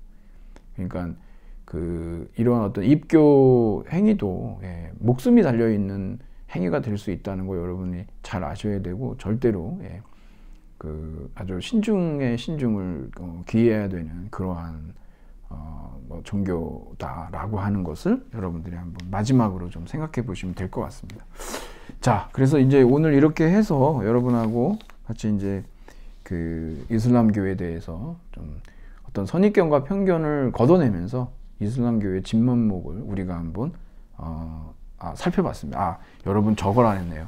그러니까 이러한 어떤 입교 행위도 목숨이 달려있는 행위가 될 수 있다는 거 여러분이 잘 아셔야 되고 절대로 아주 신중의 신중을 기해야 되는 그러한 뭐 종교다라고 하는 것을 여러분들이 한번 마지막으로 좀 생각해 보시면 될 것 같습니다. 자, 그래서 이제 오늘 이렇게 해서 여러분하고 같이 이제 이슬람교에 대해서 좀 어떤 선입견과 편견을 걷어내면서 이슬람교의 진면목을 우리가 한번 살펴봤습니다. 여러분 저걸 안 했네요.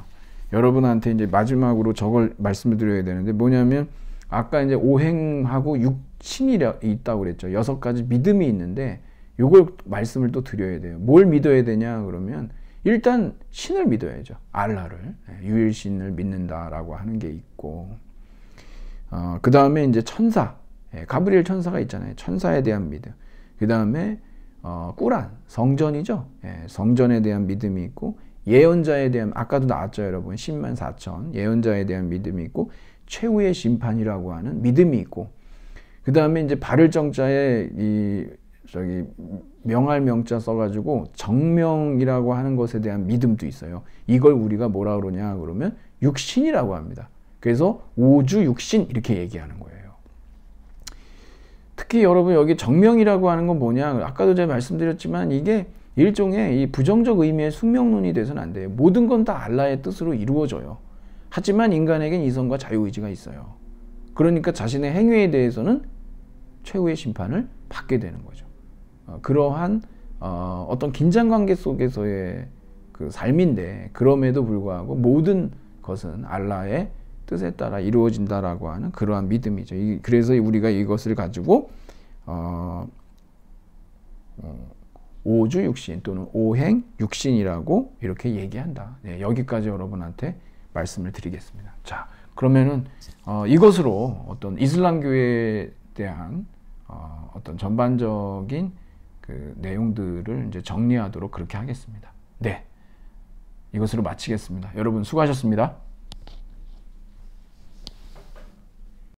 여러분한테 이제 마지막으로 저걸 말씀을 드려야 되는데 뭐냐면 아까 이제 오행하고 육신이 있다고 그랬죠. 6가지 믿음이 있는데 요걸 말씀을 또 드려야 돼요. 뭘 믿어야 되냐 그러면 일단 신을 믿어야죠. 알라를 유일신을 믿는다라고 하는 게 있고 그 다음에 이제 천사 가브리엘 천사가 있잖아요. 천사에 대한 믿음. 그 다음에 꾸란 성전이죠. 성전에 대한 믿음이 있고 예언자에 대한 아까도 나왔죠 여러분 10만 4천 예언자에 대한 믿음이 있고 최후의 심판이라고 하는 믿음이 있고 그 다음에 이제 바를 정자에 이 저기 명할 명자 써가지고 정명이라고 하는 것에 대한 믿음도 있어요. 이걸 우리가 뭐라 그러냐 그러면 육신이라고 합니다. 그래서 오주 육신 이렇게 얘기하는 거예요. 특히 여러분 여기 정명이라고 하는 건 뭐냐, 아까도 제가 말씀드렸지만 이게 일종의 이 부정적 의미의 숙명론이 돼서는 안 돼요. 모든 건 다 알라의 뜻으로 이루어져요. 하지만 인간에겐 이성과 자유의지가 있어요. 그러니까 자신의 행위에 대해서는 최후의 심판을 받게 되는 거죠. 그러한 어떤 긴장관계 속에서의 그 삶인데, 그럼에도 불구하고 모든 것은 알라의 뜻에 따라 이루어진다라고 하는 그러한 믿음이죠. 그래서 우리가 이것을 가지고 오주 육신 또는 오행 육신이라고 이렇게 얘기한다. 네, 여기까지 여러분한테 말씀을 드리겠습니다. 자, 그러면은 이것으로 어떤 이슬람교에 대한 어떤 전반적인 그 내용들을 이제 정리하도록 그렇게 하겠습니다. 네, 이것으로 마치겠습니다. 여러분 수고하셨습니다.